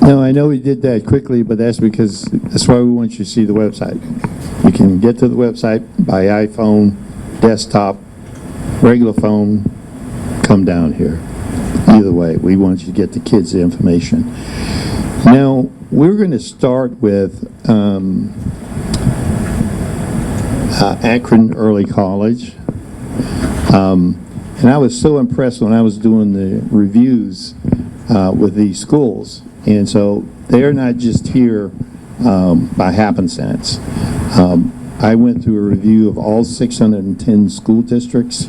No, I know we did that quickly, but that's because that's why we want you to see the website. You can get to the website by iPhone, desktop, regular phone, come down here. Either way, we want you to get the kids the information. Now, we're going to start with Akron Early College. And I was so impressed when I was doing the reviews with these schools. And so they're not just here by happenstance. I went through a review of all 610 school districts,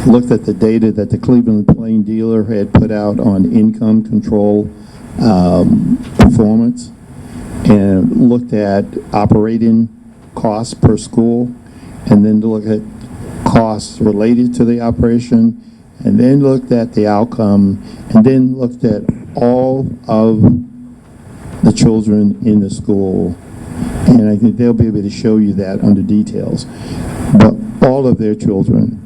looked at the data that the Cleveland Plain Dealer had put out on income control performance, and looked at operating costs per school, and then to look at costs related to the operation, and then looked at the outcome, and then looked at all of the children in the school. And I think they'll be able to show you that under details. But all of their children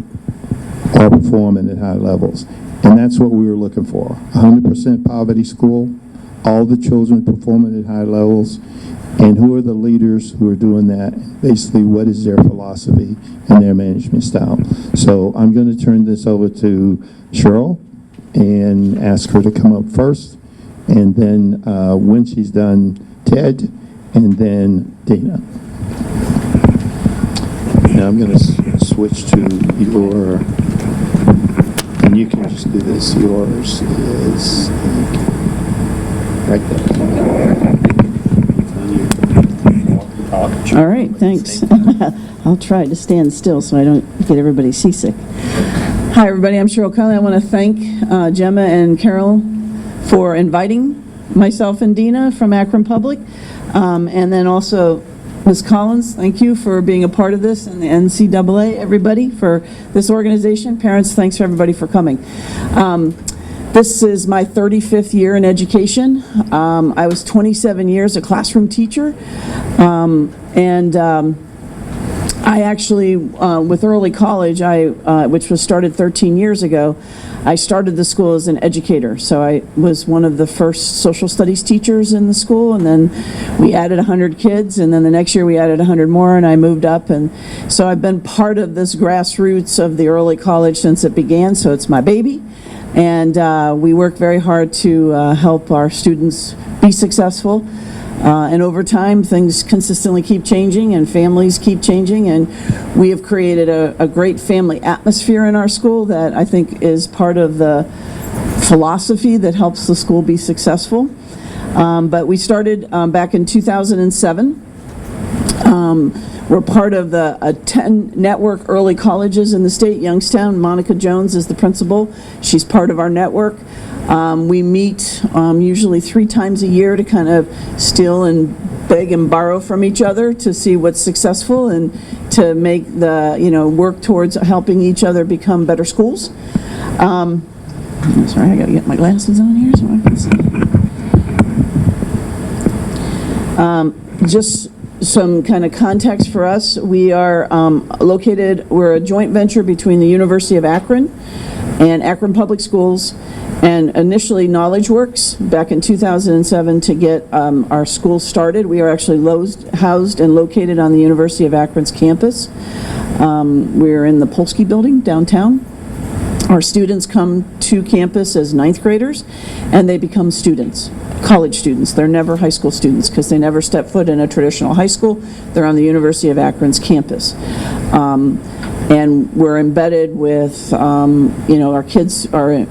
are performing at high levels. And that's what we were looking for. 100% poverty school, all the children performing at high levels, and who are the leaders who are doing that? Basically, what is their philosophy and their management style? So I'm going to turn this over to Cheryl and ask her to come up first, and then when she's done, Ted, and then Dana. Now I'm going to switch to your, and you can just do this. Yours is right there. All right, thanks. I'll try to stand still so I don't get everybody seasick. Hi, everybody. I'm Cheryl Conley. I want to thank Gemma and Carol for inviting myself and Dina from Akron Public. And then also Ms. Collins, thank you for being a part of this, and the NCAA, everybody, for this organization. Parents, thanks for everybody for coming. This is my 35th year in education. I was 27 years a classroom teacher, and I actually, with early college, which was started 13 years ago, I started the school as an educator. So I was one of the first social studies teachers in the school, and then we added 100 kids, and then the next year we added 100 more, and I moved up. And so I've been part of this grassroots of the early college since it began, so it's my baby. And we work very hard to help our students be successful. And over time, things consistently keep changing, and families keep changing, and we have created a great family atmosphere in our school that I think is part of the philosophy that helps the school be successful. But we started back in 2007. We're part of the 10 network early colleges in the state. Youngstown, Monica Jones is the principal. She's part of our network. We meet usually 3 times a year to kind of steal and beg and borrow from each other to see what's successful and to make the, work towards helping each other become better schools. Sorry, I gotta get my glasses on here so I can see. Just some kind of context for us. We are we're a joint venture between the University of Akron and Akron Public Schools, and initially Knowledge Works back in 2007 to get our school started. We are actually housed and located on the University of Akron's campus. We're in the Polsky building downtown. Our students come to campus as 9th graders, and they become students, college students. They're never high school students because they never step foot in a traditional high school. They're on the University of Akron's campus. And we're embedded with, our kids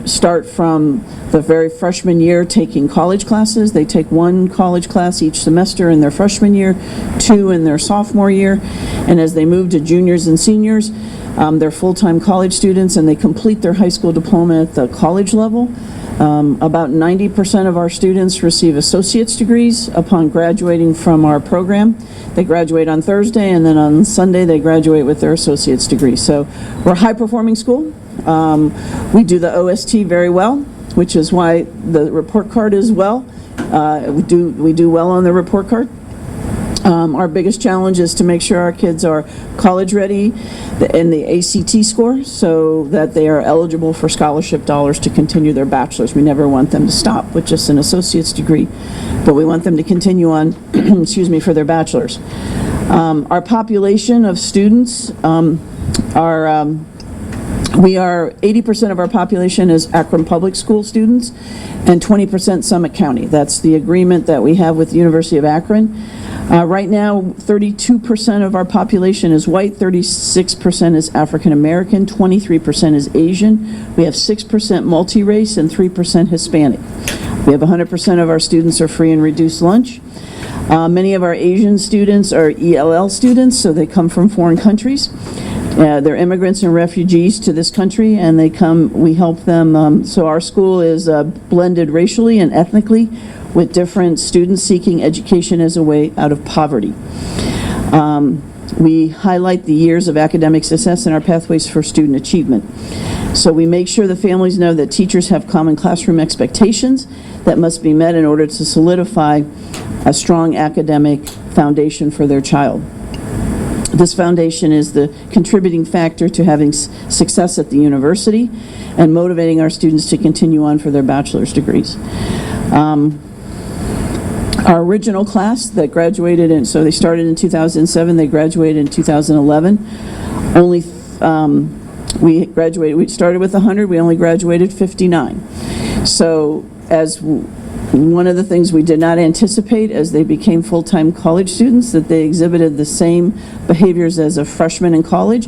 start from the very freshman year taking college classes. They take 1 college class each semester in their freshman year, 2 in their sophomore year, and as they move to juniors and seniors, they're full-time college students, and they complete their high school diploma at the college level. About 90% of our students receive associate's degrees upon graduating from our program. They graduate on Thursday, and then on Sunday they graduate with their associate's degree. So we're a high-performing school. We do the OST very well, which is why the report card is well. We do well on the report card. Our biggest challenge is to make sure our kids are college ready in the ACT score so that they are eligible for scholarship dollars to continue their bachelor's. We never want them to stop with just an associate's degree, but we want them to continue on, excuse me, for their bachelor's. Our population of students we are 80% of our population is Akron Public School students and 20% Summit County. That's the agreement that we have with the University of Akron. Right now, 32% of our population is white, 36% is African American, 23% is Asian. We have 6% multi-race and 3% Hispanic. We have 100% of our students are free and reduced lunch. Many of our Asian students are ELL students, so they come from foreign countries. They're immigrants and refugees to this country, and we help them. So our school is blended racially and ethnically with different students seeking education as a way out of poverty. We highlight the years of academic success and our pathways for student achievement. So we make sure the families know that teachers have common classroom expectations that must be met in order to solidify a strong academic foundation for their child. This foundation is the contributing factor to having success at the university and motivating our students to continue on for their bachelor's degrees. Our original class that graduated so they started in 2007, they graduated in 2011. We started with 100, we only graduated 59. So as one of the things we did not anticipate as they became full-time college students, that they exhibited the same behaviors as a freshman in college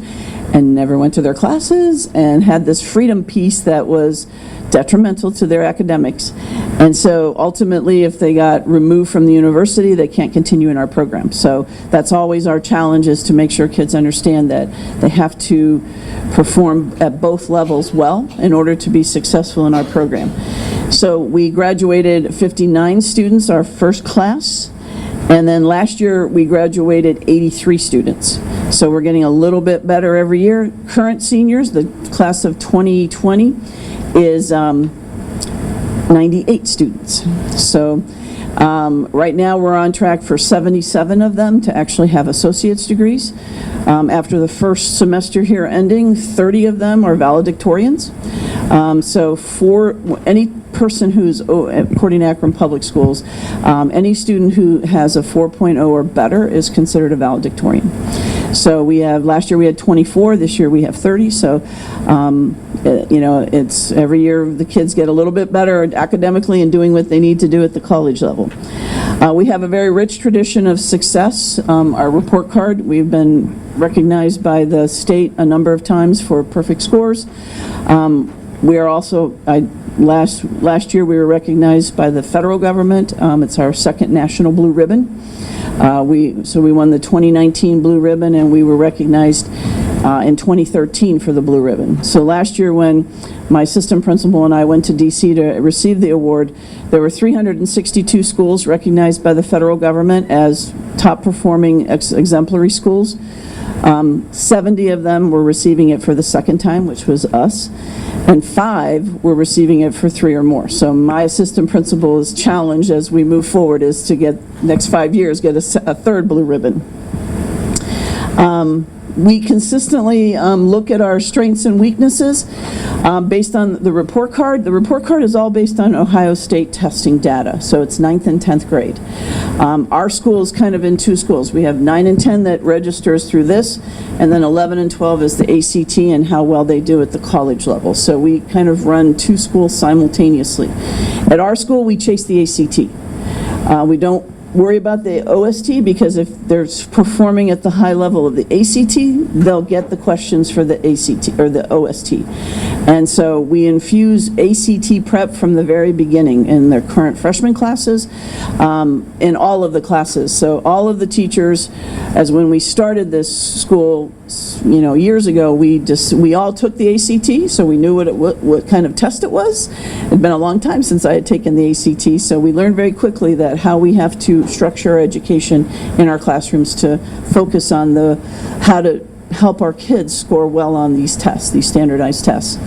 and never went to their classes and had this freedom piece that was detrimental to their academics. And so ultimately, if they got removed from the university, they can't continue in our program. So that's always our challenge, is to make sure kids understand that they have to perform at both levels well in order to be successful in our program. So we graduated 59 students, our first class, and then last year we graduated 83 students. So we're getting a little bit better every year. Current seniors, the class of 2020, is 98 students. So right now we're on track for 77 of them to actually have associate's degrees. After the first semester here ending, 30 of them are valedictorians. So for any person who's, according to Akron Public Schools, any student who has a 4.0 or better is considered a valedictorian. So last year we had 24, this year we have 30, so it's every year the kids get a little bit better academically and doing what they need to do at the college level. We have a very rich tradition of success. Our report card, we've been recognized by the state a number of times for perfect scores. We are also, last year we were recognized by the federal government. It's our second National Blue Ribbon. So we won the 2019 Blue Ribbon, and we were recognized in 2013 for the Blue Ribbon. So last year, when my assistant principal and I went to DC to receive the award, there were 362 schools recognized by the federal government as top performing exemplary schools. 70 of them were receiving it for the second time, which was us, and 5 were receiving it for 3 or more. So my assistant principal's challenge as we move forward is to get, next 5 years, get a third Blue Ribbon. We consistently look at our strengths and weaknesses based on the report card. The report card is all based on Ohio State testing data, so it's 9th and 10th grade. Our school is kind of in 2 schools. We have 9 and 10 that registers through this, and then 11 and 12 is the ACT and how well they do at the college level. So we kind of run 2 schools simultaneously. At our school, we chase the ACT. We don't worry about the OST, because if they're performing at the high level of the ACT, they'll get the questions for the ACT or the OST. And so we infuse ACT prep from the very beginning in their current freshman classes, in all of the classes. So all of the teachers, as when we started this school, years ago, we all took the ACT, so we knew what kind of test it was. It had been a long time since I had taken the ACT, so we learned very quickly that how we have to structure our education in our classrooms to focus on how to help our kids score well on these tests, these standardized tests.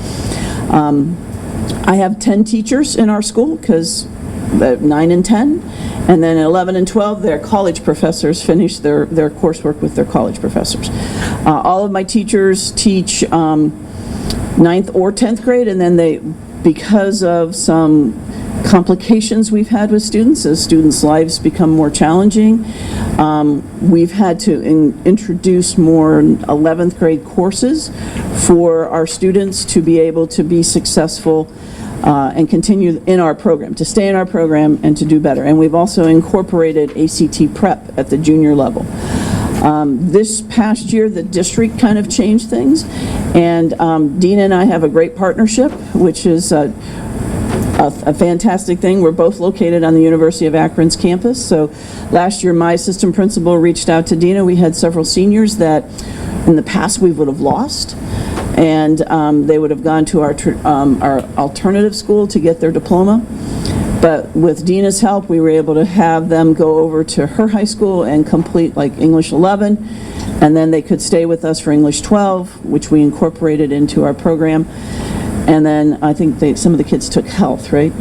I have 10 teachers in our school, because 9 and 10, And then 11 and 12, their college professors finish their coursework with their college professors. All of my teachers teach 9th or 10th grade, and then because of some complications we've had with students, as students' lives become more challenging, we've had to introduce more 11th grade courses for our students to be able to be successful and continue in our program, to stay in our program and to do better. And we've also incorporated ACT prep at the junior level. This past year, the district kind of changed things, and Dina and I have a great partnership, which is a fantastic thing. We're both located on the University of Akron's campus. So last year, my assistant principal reached out to Dina. We had several seniors that in the past we would have lost, and they would have gone to our alternative school to get their diploma. But with Dina's help, we were able to have them go over to her high school and complete like English 11, and then they could stay with us for English 12, which we incorporated into our program. And then I think some of the kids took health, right?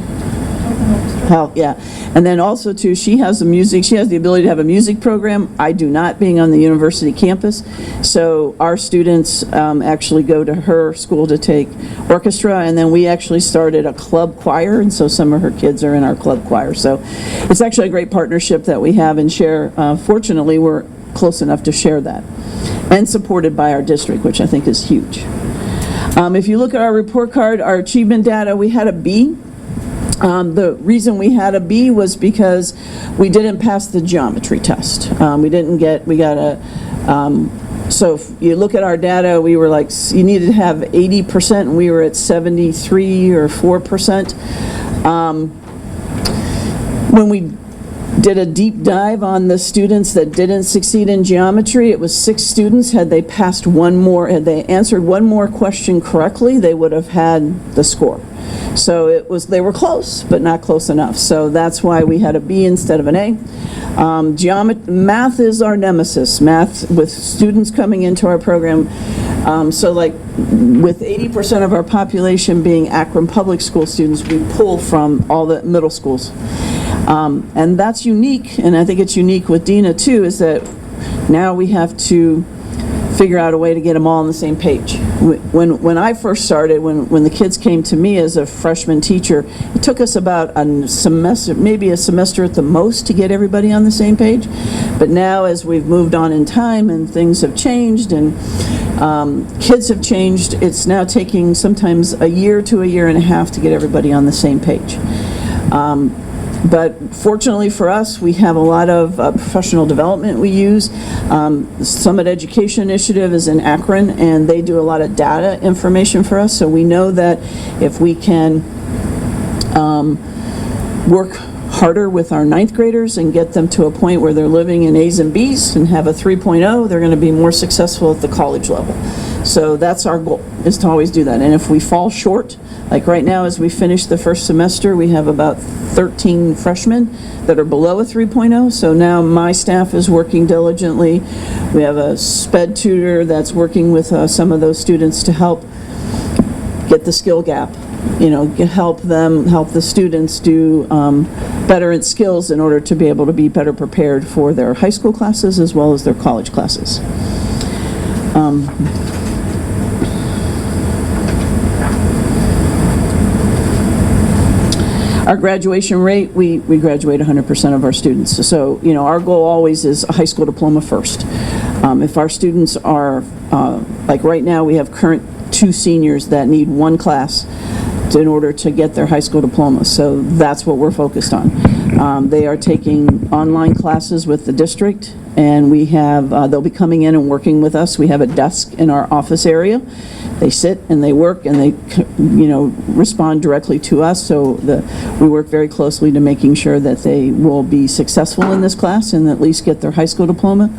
Health, yeah. And then also too, she has the ability to have a music program. I do not, being on the university campus. So our students actually go to her school to take orchestra, and then we actually started a club choir, and so some of her kids are in our club choir. So it's actually a great partnership that we have and share. Fortunately, we're close enough to share that, and supported by our district, which I think is huge. If you look at our report card, our achievement data, we had a B. The reason we had a B was because we didn't pass the geometry test. So if you look at our data, we were like, you needed to have 80%, and we were at 73 or 4%. When we did a deep dive on the students that didn't succeed in geometry, it was 6 students. Had they answered one more question correctly, they would have had the score. So they were close, but not close enough. So that's why we had a B instead of an A. Math is our nemesis. Math, with students coming into our program, so like with 80% of our population being Akron Public School students, we pull from all the middle schools. And that's unique, and I think it's unique with Dina too, is that now we have to figure out a way to get them all on the same page. When I first started, when the kids came to me as a freshman teacher, it took us about a semester, maybe a semester at the most, to get everybody on the same page. But now, as we've moved on in time and things have changed and kids have changed, it's now taking sometimes a year to a year and a half to get everybody on the same page. But fortunately for us, we have a lot of professional development we use. Summit Education Initiative is in Akron, and they do a lot of data information for us. So we know that if we can work harder with our 9th graders and get them to a point where they're living in A's and B's and have a 3.0, they're going to be more successful at the college level. So that's our goal, is to always do that. And if we fall short, like right now as we finish the first semester, we have about 13 freshmen that are below a 3.0. So now my staff is working diligently. We have a sped tutor that's working with some of those students to help get the skill gap. Help the students do better at skills in order to be able to be better prepared for their high school classes as well as their college classes. Our graduation rate, we graduate 100% of our students. So, our goal always is a high school diploma first. If our students are, like right now, we have current 2 seniors that need 1 class in order to get their high school diploma. So that's what we're focused on. They are taking online classes with the district, and we have, they'll be coming in and working with us. We have a desk in our office area. They sit and they work and they, respond directly to us. So we work very closely to making sure that they will be successful in this class and at least get their high school diploma.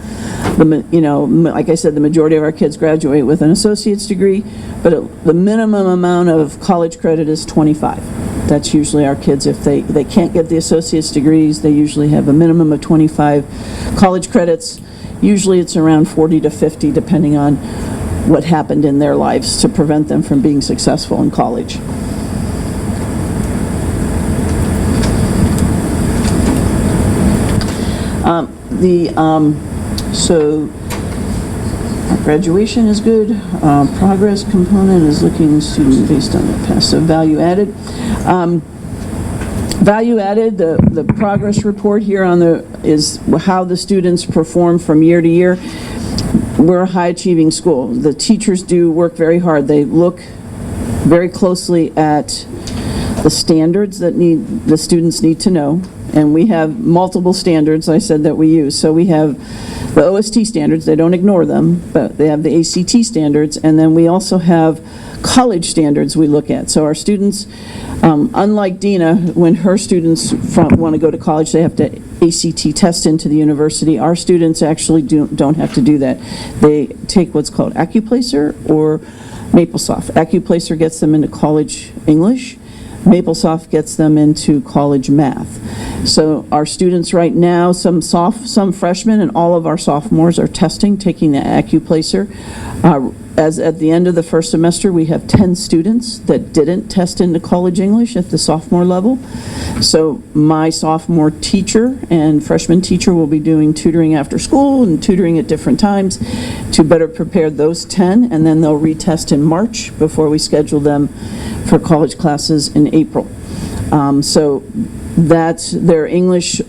Like I said, the majority of our kids graduate with an associate's degree, but the minimum amount of college credit is 25. That's usually our kids. If they can't get the associate's degrees, they usually have a minimum of 25 college credits. Usually it's around 40 to 50, depending on what happened in their lives to prevent them from being successful in college. So graduation is good. Progress component is looking student based on the past. So value added. Value added, the progress report here is how the students perform from year to year. We're a high achieving school. The teachers do work very hard. They look very closely at the standards that the students need to know. And we have multiple standards, I said, that we use. So we have the OST standards, they don't ignore them, but they have the ACT standards, and then we also have college standards we look at. So our students, unlike Dina, when her students want to go to college, they have to ACT test into the university. Our students actually don't have to do that. They take what's called AccuPlacer or MapleSoft. AccuPlacer gets them into college English. MapleSoft gets them into college math. So our students right now, some freshmen and all of our sophomores are taking the AccuPlacer. As at the end of the first semester, we have 10 students that didn't test into college English at the sophomore level. So my sophomore teacher and freshman teacher will be doing tutoring after school and tutoring at different times to better prepare those 10, and then they'll retest in March before we schedule them for college classes in April. So that's their English,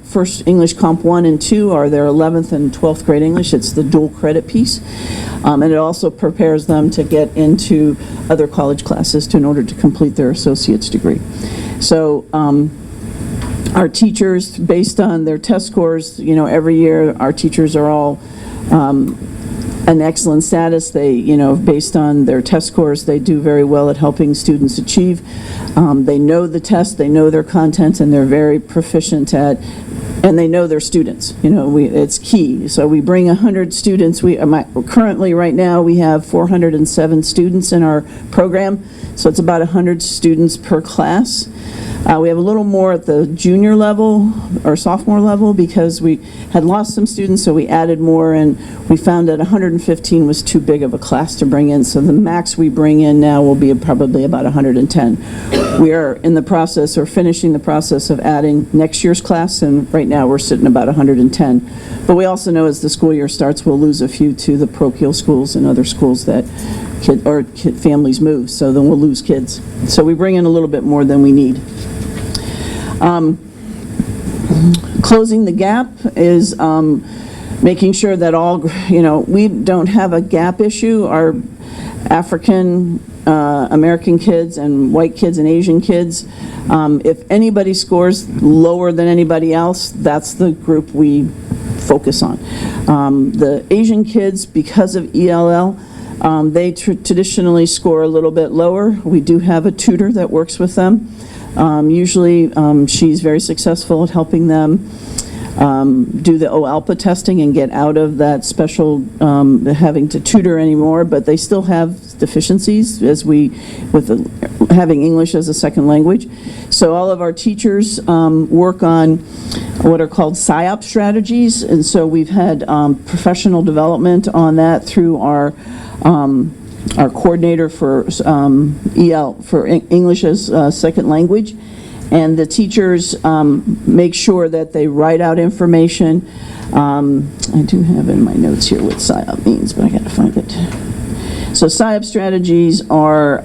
first English Comp 1 and 2 are their 11th and 12th grade English. It's the dual credit piece. And it also prepares them to get into other college classes in order to complete their associate's degree. So our teachers, based on their test scores, every year our teachers are all an excellent status. They, based on their test scores, they do very well at helping students achieve. They know the test, they know their content, and they're very proficient at, and they know their students. It's key. So we bring 100 students. Currently, right now, we have 407 students in our program. So it's about 100 students per class. We have a little more at the junior level or sophomore level because we had lost some students, so we added more, and we found that 115 was too big of a class to bring in. So the max we bring in now will be probably about 110. We are in the process, or finishing the process, of adding next year's class, and right now we're sitting about 110. But we also know as the school year starts, we'll lose a few to the parochial schools and other schools that families move, so then we'll lose kids. So we bring in a little bit more than we need. Closing the gap is making sure that we don't have a gap issue. Our African American kids and white kids and Asian kids, if anybody scores lower than anybody else, that's the group we focus on. The Asian kids, because of ELL, they traditionally score a little bit lower. We do have a tutor that works with them. Usually she's very successful at helping them do the OALPA testing and get out of that special having to tutor anymore, but they still have deficiencies with having English as a second language. So all of our teachers work on what are called PSYOP strategies, and so we've had professional development on that through our coordinator for EL, for English as second language. And the teachers make sure that they write out information. I do have in my notes here what PSYOP means, but I got to find it. So PSYOP strategies are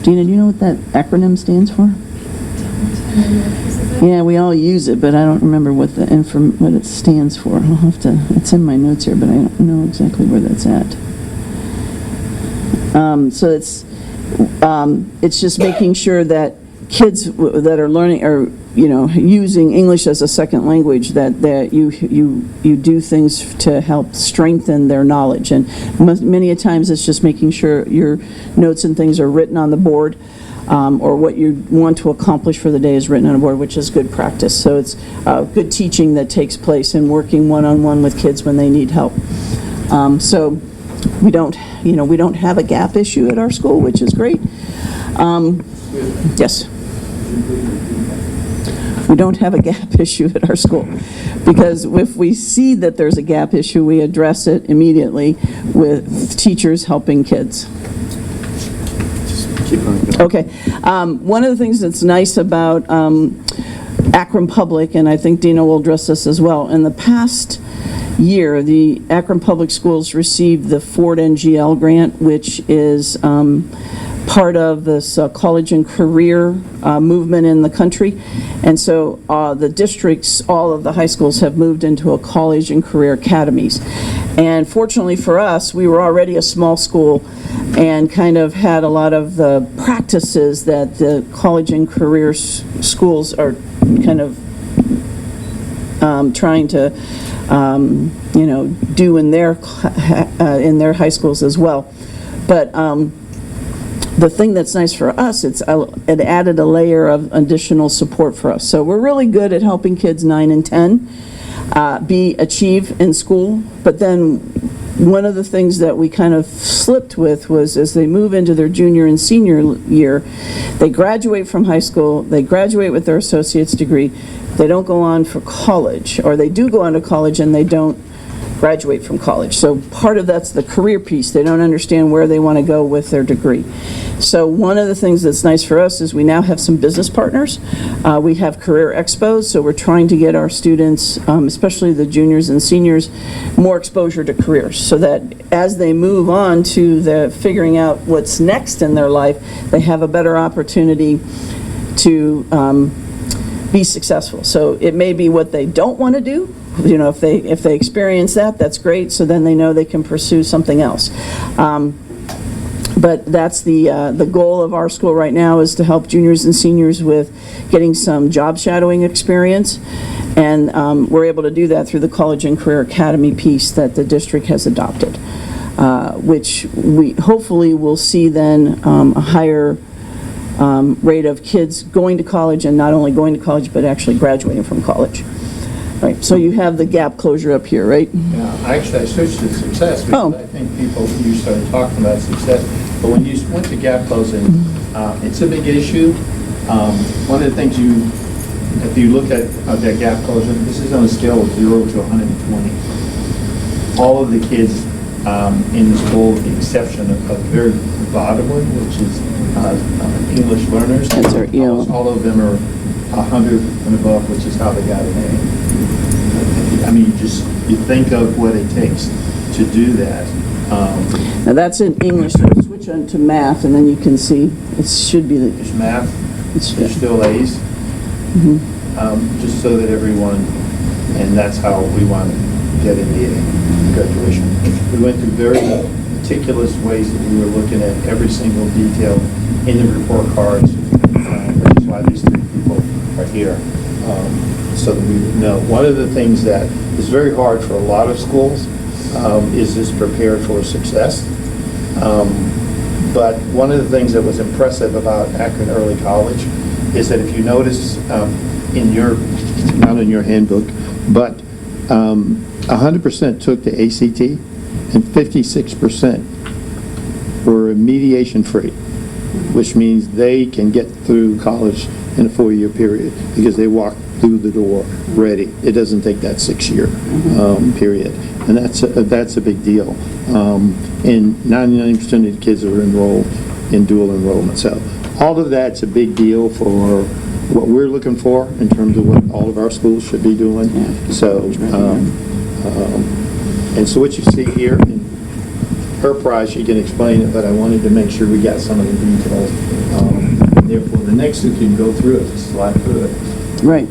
Dina, do you know what that acronym stands for? Yeah, we all use it, but I don't remember what what it stands for. I'll have to. It's in my notes here, but I don't know exactly where that's at. So it's just making sure that kids that are learning or using English as a second language, that you do things to help strengthen their knowledge. And many a times it's just making sure your notes and things are written on the board. Or what you want to accomplish for the day is written on a board, which is good practice. So it's good teaching that takes place and working one-on-one with kids when they need help. So we don't have a gap issue at our school, which is great. Yes. We don't have a gap issue at our school because if we see that there's a gap issue, we address it immediately with teachers helping kids. keep on going. Okay. One of the things that's nice about Akron Public, and I think Dina will address this as well, in the past year, the Akron Public Schools received the Ford NGL grant, which is part of this college and career movement in the country. And so the districts, all of the high schools have moved into a college and career academies. And fortunately for us, we were already a small school and kind of had a lot of the practices that the college and career schools are kind of trying to do in their high schools as well. But the thing that's nice for us, it added a layer of additional support for us. So we're really good at helping kids 9 and 10 achieve in school. But then one of the things that we kind of slipped with was as they move into their junior and senior year, they graduate from high school, they graduate with their associate's degree, they don't go on for college, or they do go on to college and they don't graduate from college. So part of that's the career piece. They don't understand where they want to go with their degree. So one of the things that's nice for us is we now have some business partners. We have career expos, so we're trying to get our students, especially the juniors and seniors, more exposure to careers, so that as they move on to the figuring out what's next in their life, they have a better opportunity to be successful. So it may be what they don't want to do. If they experience that, that's great. So then they know they can pursue something else. But that's the goal of our school right now, is to help juniors and seniors with getting some job shadowing experience. And we're able to do that through the College and Career Academy piece that the district has adopted, which we hopefully will see then a higher rate of kids going to college, and not only going to college, but actually graduating from college. Right, so you have the gap closure up here, right? Yeah, actually, I switched to success because I think you started talking about success. But when you went to gap closing, it's a big issue. One of the things if you look at that gap closure, this is on a scale of 0 to 120. All of the kids in the school, with the exception of the very bottom one, which is English learners, That's our, all of them are 100 and above, which is how they got an A. I mean, you think of what it takes to do that. Now that's in English, so switch on to math, and then you can see it should be the. There's math, there's still A's, just so that everyone, and that's how we want to get in the graduation. We went through very meticulous ways that we were looking at every single detail in the report cards, which is why these 3 people are here. So that we know. One of the things that is very hard for a lot of schools is this prepared for success. But one of the things that was impressive about Akron Early College is that if you notice not in your handbook, but 100% took the ACT and 56% were mediation free, which means they can get through college in a 4-year period because they walk through the door ready. It doesn't take that 6-year period, and that's a big deal. And 99% of the kids are enrolled in dual enrollment. So all of that's a big deal for what we're looking for in terms of what all of our schools should be doing. So and so what you see here in her prize, she can explain it, but I wanted to make sure we got some of the details. Therefore, the next two can go through it, just slide through it. Right.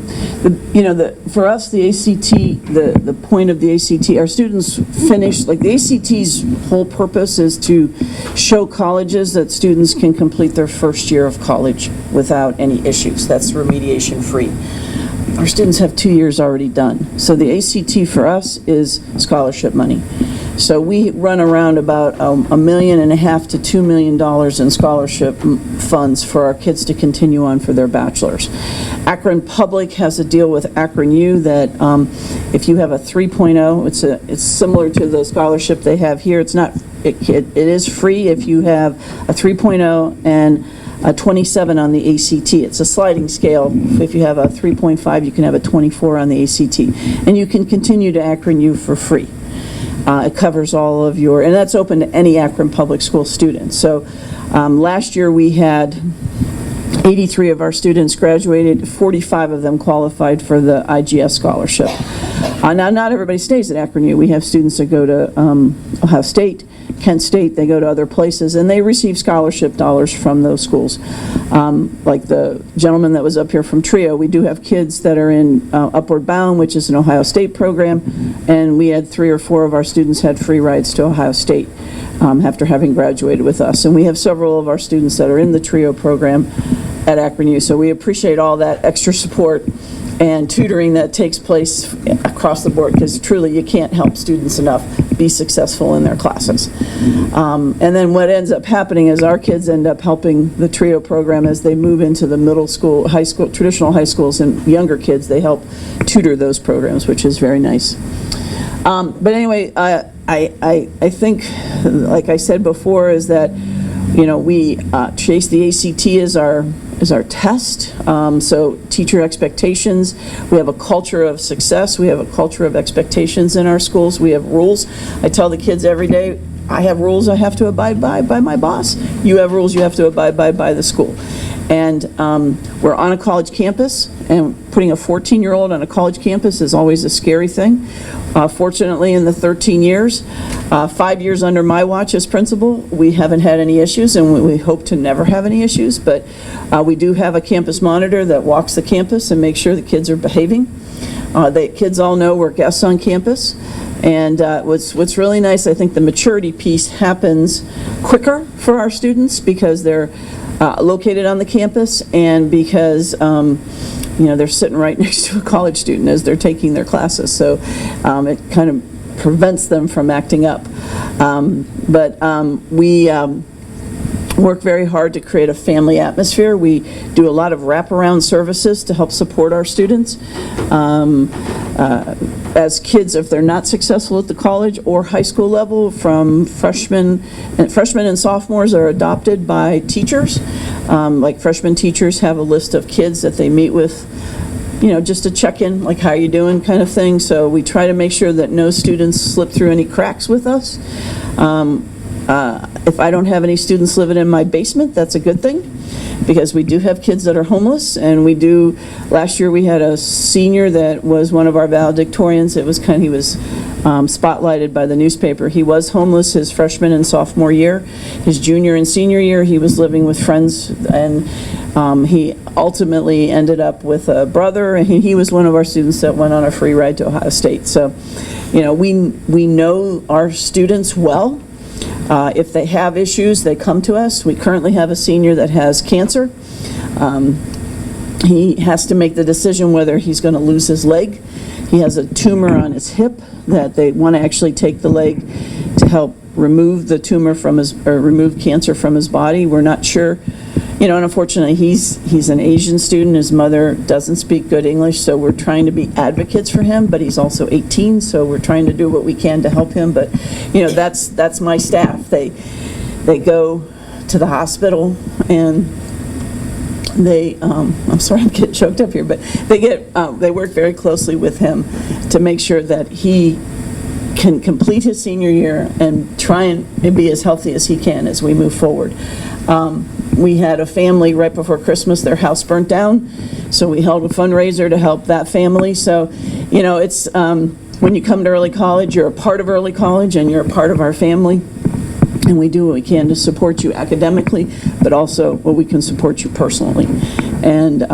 For us, the ACT, the point of the ACT, our students finish, like the ACT's whole purpose is to show colleges that students can complete their first year of college without any issues. That's remediation free. Our students have 2 years already done. So the ACT for us is scholarship money. So we run around about $1.5 million to $2 million in scholarship funds for our kids to continue on for their bachelor's. Akron Public has a deal with Akron U that if you have a 3.0, it's similar to the scholarship they have here. It is free if you have a 3.0 and a 27 on the ACT. It's a sliding scale. If you have a 3.5, you can have a 24 on the ACT. And you can continue to Akron U for free. It covers all of and that's open to any Akron Public School student. So Last year, we had 83 of our students graduated, 45 of them qualified for the IGS scholarship. Now, not everybody stays at Akron U. We have students that go to Ohio State, Kent State, they go to other places, and they receive scholarship dollars from those schools. Like the gentleman that was up here from Trio, we do have kids that are in Upward Bound, which is an Ohio State program, and we had 3 or 4 of our students had free rides to Ohio State after having graduated with us. And we have several of our students that are in the Trio program at Akron U, so we appreciate all that extra support and tutoring that takes place across the board, because truly you can't help students enough be successful in their classes. And then what ends up happening is our kids end up helping the TRIO program as they move into the middle school, high school, traditional high schools, and younger kids, they help tutor those programs, which is very nice. But anyway, I think, like I said before, is that, you know, we chase the ACT as our test. So teacher expectations, we have a culture of success, we have a culture of expectations in our schools, we have rules. I tell the kids every day, I have rules I have to abide by my boss. You have rules you have to abide by the school. And we're on a college campus, and putting a 14-year-old on a college campus is always a scary thing. Fortunately, in the 13 years, 5 years under my watch as principal, we haven't had any issues, and we hope to never have any issues, but we do have a campus monitor that walks the campus and makes sure the kids are behaving. The kids all know we're guests on campus, and what's really nice, I think the maturity piece happens quicker for our students because they're located on the campus, and because you know, they're sitting right next to a college student as they're taking their classes, so it kind of prevents them from acting up. We work very hard to create a family atmosphere. We do a lot of wraparound services to help support our students. As kids, if they're not successful at the college or high school level, from freshmen and sophomores are adopted by teachers. Like freshman teachers have a list of kids that they meet with, you know, just to check in, like, how you doing kind of thing. So we try to make sure that no students slip through any cracks with us. If I don't have any students living in my basement, that's a good thing, because we do have kids that are homeless, and we do, last year we had a senior that was one of our valedictorians. It was he was spotlighted by the newspaper. He was homeless his freshman and sophomore year. His junior and senior year, he was living with friends, and he ultimately ended up with a brother, and he was one of our students that went on a free ride to Ohio State. So, you know, we know our students well. If they have issues, they come to us. We currently have a senior that has cancer. He has to make the decision whether he's going to lose his leg. He has a tumor on his hip that they want to actually take the leg to help remove the tumor from his, or remove cancer from his body. We're not sure. You know, and unfortunately, he's an Asian student. His mother doesn't speak good English, so we're trying to be advocates for him, but he's also 18, so we're trying to do what we can to help him. But, you know, that's my staff. They go to the hospital, and they, I'm sorry, I'm getting choked up here, but they work very closely with him to make sure that he can complete his senior year and try and be as healthy as he can as we move forward. We had a family right before Christmas, their house burnt down, so we held a fundraiser to help that family. So, you know, it's when you come to early college, you're a part of early college, and you're a part of our family, and we do what we can to support you academically, but also what we can support you personally. And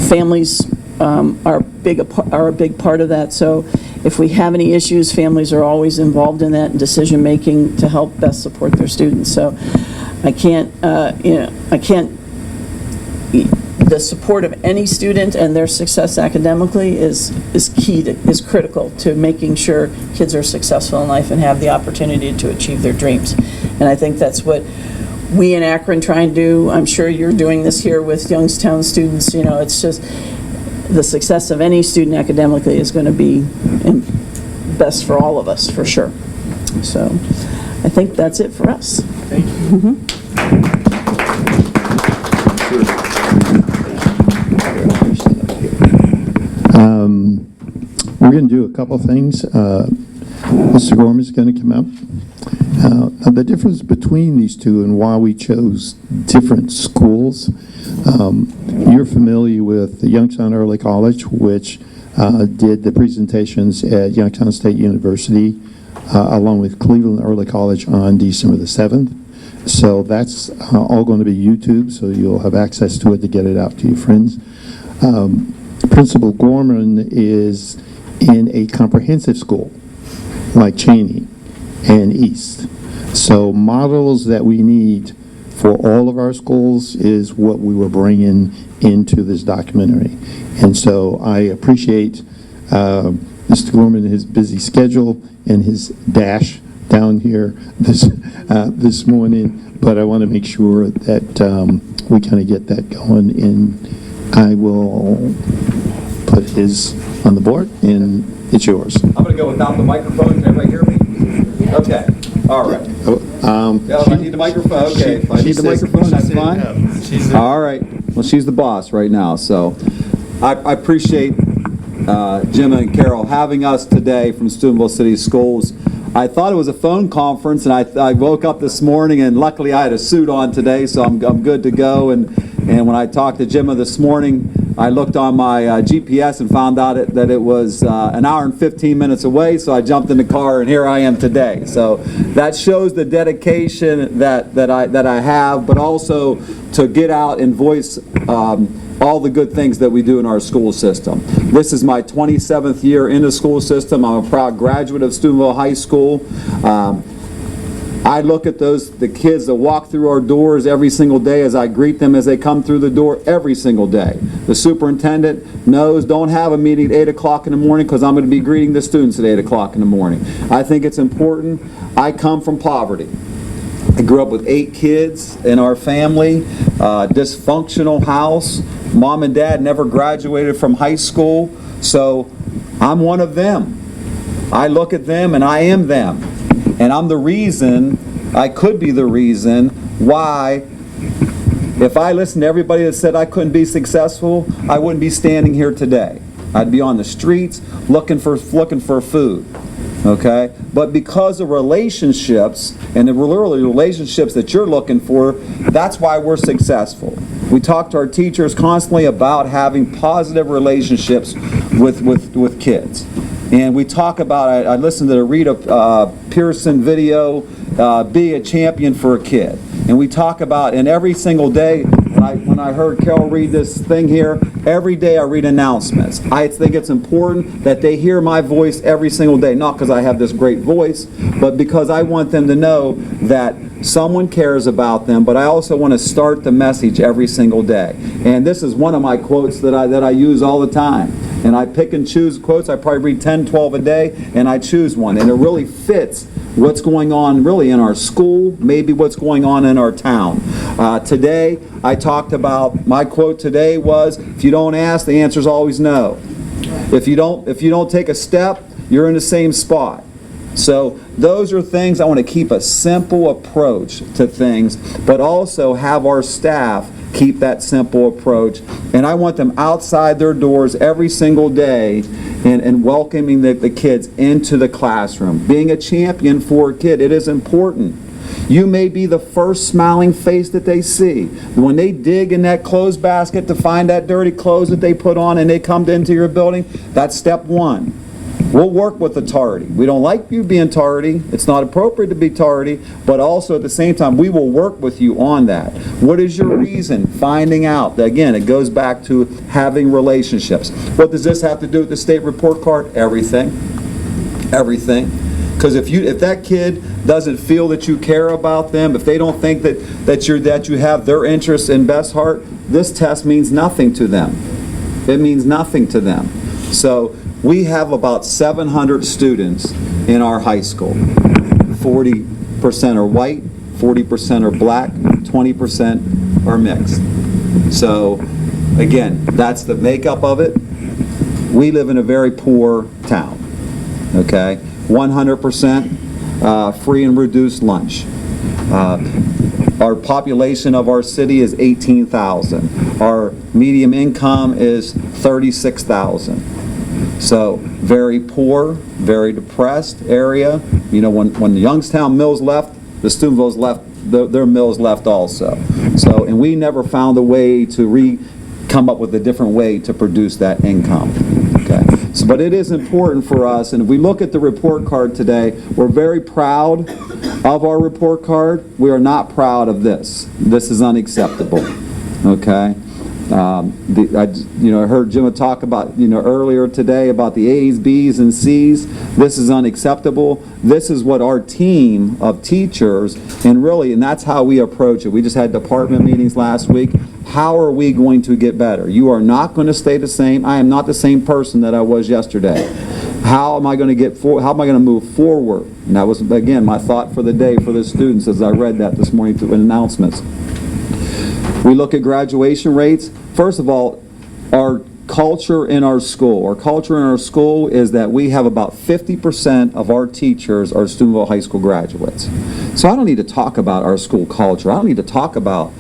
families are a big part of that. So if we have any issues, families are always involved in that and decision making to help best support their students. So I can't, the support of any student and their success academically is critical to making sure kids are successful in life and have the opportunity to achieve their dreams. And I think that's what we in Akron try and do. I'm sure you're doing this here with Youngstown students. You know, it's just the success of any student academically is going to be best for all of us, for sure. So I think that's it for us. Thank you. We're going to do a couple things. Mr. Gorman's going to come up. Now the difference between these two and why we chose different schools, you're familiar with the Youngstown Early College, which did the presentations at Youngstown State University along with Cleveland Early College on December the 7th. So that's all going to be YouTube, so you'll have access to it to get it out to your friends. Principal Gorman is in a comprehensive school like Cheney and East. So models that we need for all of our schools is what we were bringing into this documentary. And so I appreciate Mr. Gorman and his busy schedule and his dash down here this morning, but I want to make sure that we kind of get that going, and I will put his on the board, and it's yours. I'm going to go without the microphone. Can everybody hear me? Okay. All right. If I need the microphone, okay. If I need the microphone, that's fine. All right. Well, she's the boss right now, so I appreciate Jim and Carol having us today from Steubenville City Schools. I thought it was a phone conference, and I woke up this morning, and luckily I had a suit on today, so I'm good to go. And when I talked to Jim this morning, I looked on my GPS and found out that it was an hour and 15 minutes away, so I jumped in the car, and here I am today. So that shows the dedication that I have, but also to get out and voice all the good things that we do in our school system. This is my 27th year in the school system. I'm a proud graduate of Steubenville High School. I look at the kids that walk through our doors every single day as I greet them as they come through the door every single day. The superintendent knows, don't have a meeting at 8 o'clock in the morning because I'm going to be greeting the students at 8 o'clock in the morning. I think it's important. I come from poverty. I grew up with 8 kids in our family, dysfunctional house. Mom and Dad never graduated from high school, so I'm one of them. I look at them and I am them. And I'm the reason, I could be the reason why, if I listened to everybody that said I couldn't be successful, I wouldn't be standing here today. I'd be on the streets looking for food. Okay? But because of relationships, and the relationships that you're looking for, that's why we're successful. We talk to our teachers constantly about having positive relationships with kids. And we talk about, I listened to the Rita Pearson video, Be a Champion for a Kid. And we talk about, and every single day, when I heard Carol read this thing here, every day I read announcements. I think it's important that they hear my voice every single day, not because I have this great voice, but because I want them to know that someone cares about them, but I also want to start the message every single day. And this is one of my quotes that I use all the time. And I pick and choose quotes. I probably read 10, 12 a day, and I choose one. And it really fits what's going on really in our school, maybe what's going on in our town. Today, I talked about, my quote today was, if you don't ask, the answer's always no. If you don't take a step, you're in the same spot. So those are things I want to keep a simple approach to things, but also have our staff keep that simple approach. And I want them outside their doors every single day and welcoming the kids into the classroom. Being a champion for a kid, it is important. You may be the first smiling face that they see. When they dig in that clothes basket to find that dirty clothes that they put on and they come into your building, that's step one. We'll work with the tardy. We don't like you being tardy. It's not appropriate to be tardy, but also at the same time, we will work with you on that. What is your reason? Finding out. Again, it goes back to having relationships. What does this have to do with the state report card? Everything. Everything. Because if that kid doesn't feel that you care about them, if they don't think that you have their interests in best heart, this test means nothing to them. It means nothing to them. So we have about 700 students in our high school. 40% are white, 40% are black, 20% are mixed. So again, that's the makeup of it. We live in a very poor town. Okay? 100% free and reduced lunch. Our population of our city is 18,000. Our median income is 36,000. So very poor, very depressed area, You know, when the Youngstown Mills left, the Steubenville's left, their mills left also. So, and we never found a way to come up with a different way to produce that income. Okay. So, but it is important for us, and if we look at the report card today, we're very proud of our report card. We are not proud of this. This is unacceptable. Okay. I heard Jim talk about, earlier today about the A's, B's, and C's. This is unacceptable. This is what our team of teachers, and that's how we approach it. We just had department meetings last week. How are we going to get better? You are not going to stay the same. I am not the same person that I was yesterday. How am I going to move forward? And that was, again, my thought for the day for the students as I read that this morning through announcements. We look at graduation rates. First of all, our culture in our school. Our culture in our school is that we have about 50% of our teachers are Steubenville High School graduates. So I don't need to talk about our school culture. I don't need to talk about,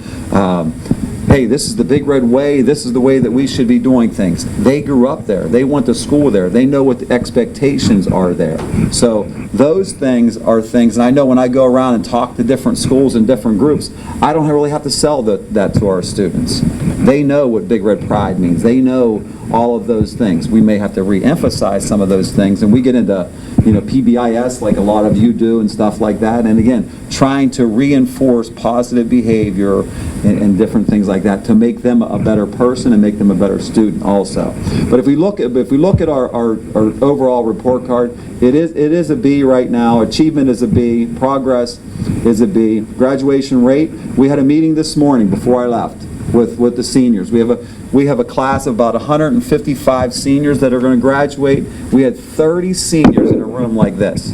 hey, this is the Big Red Way, this is the way that we should be doing things. They grew up there. They went to school there. They know what the expectations are there. So those things are things, and I know when I go around and talk to different schools and different groups, I don't really have to sell that to our students. They know what Big Red Pride means. They know all of those things. We may have to re-emphasize some of those things, and we get into PBIS like a lot of you do and stuff like that, and again, trying to reinforce positive behavior and different things like that to make them a better person and make them a better student also. But if we look at our overall report card, it is a B right now. Achievement is a B. Progress is a B. Graduation rate, we had a meeting this morning before I left with the seniors. We have a class of about 155 seniors that are going to graduate. We had 30 seniors in a room like this.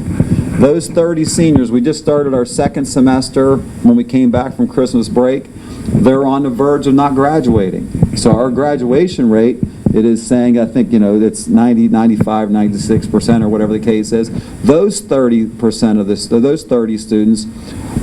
Those 30 seniors, we just started our second semester when we came back from Christmas break. They're on the verge of not graduating. So our graduation rate, it is saying, I think, it's 90, 95, 96% or whatever the case is. Those 30% of those 30 students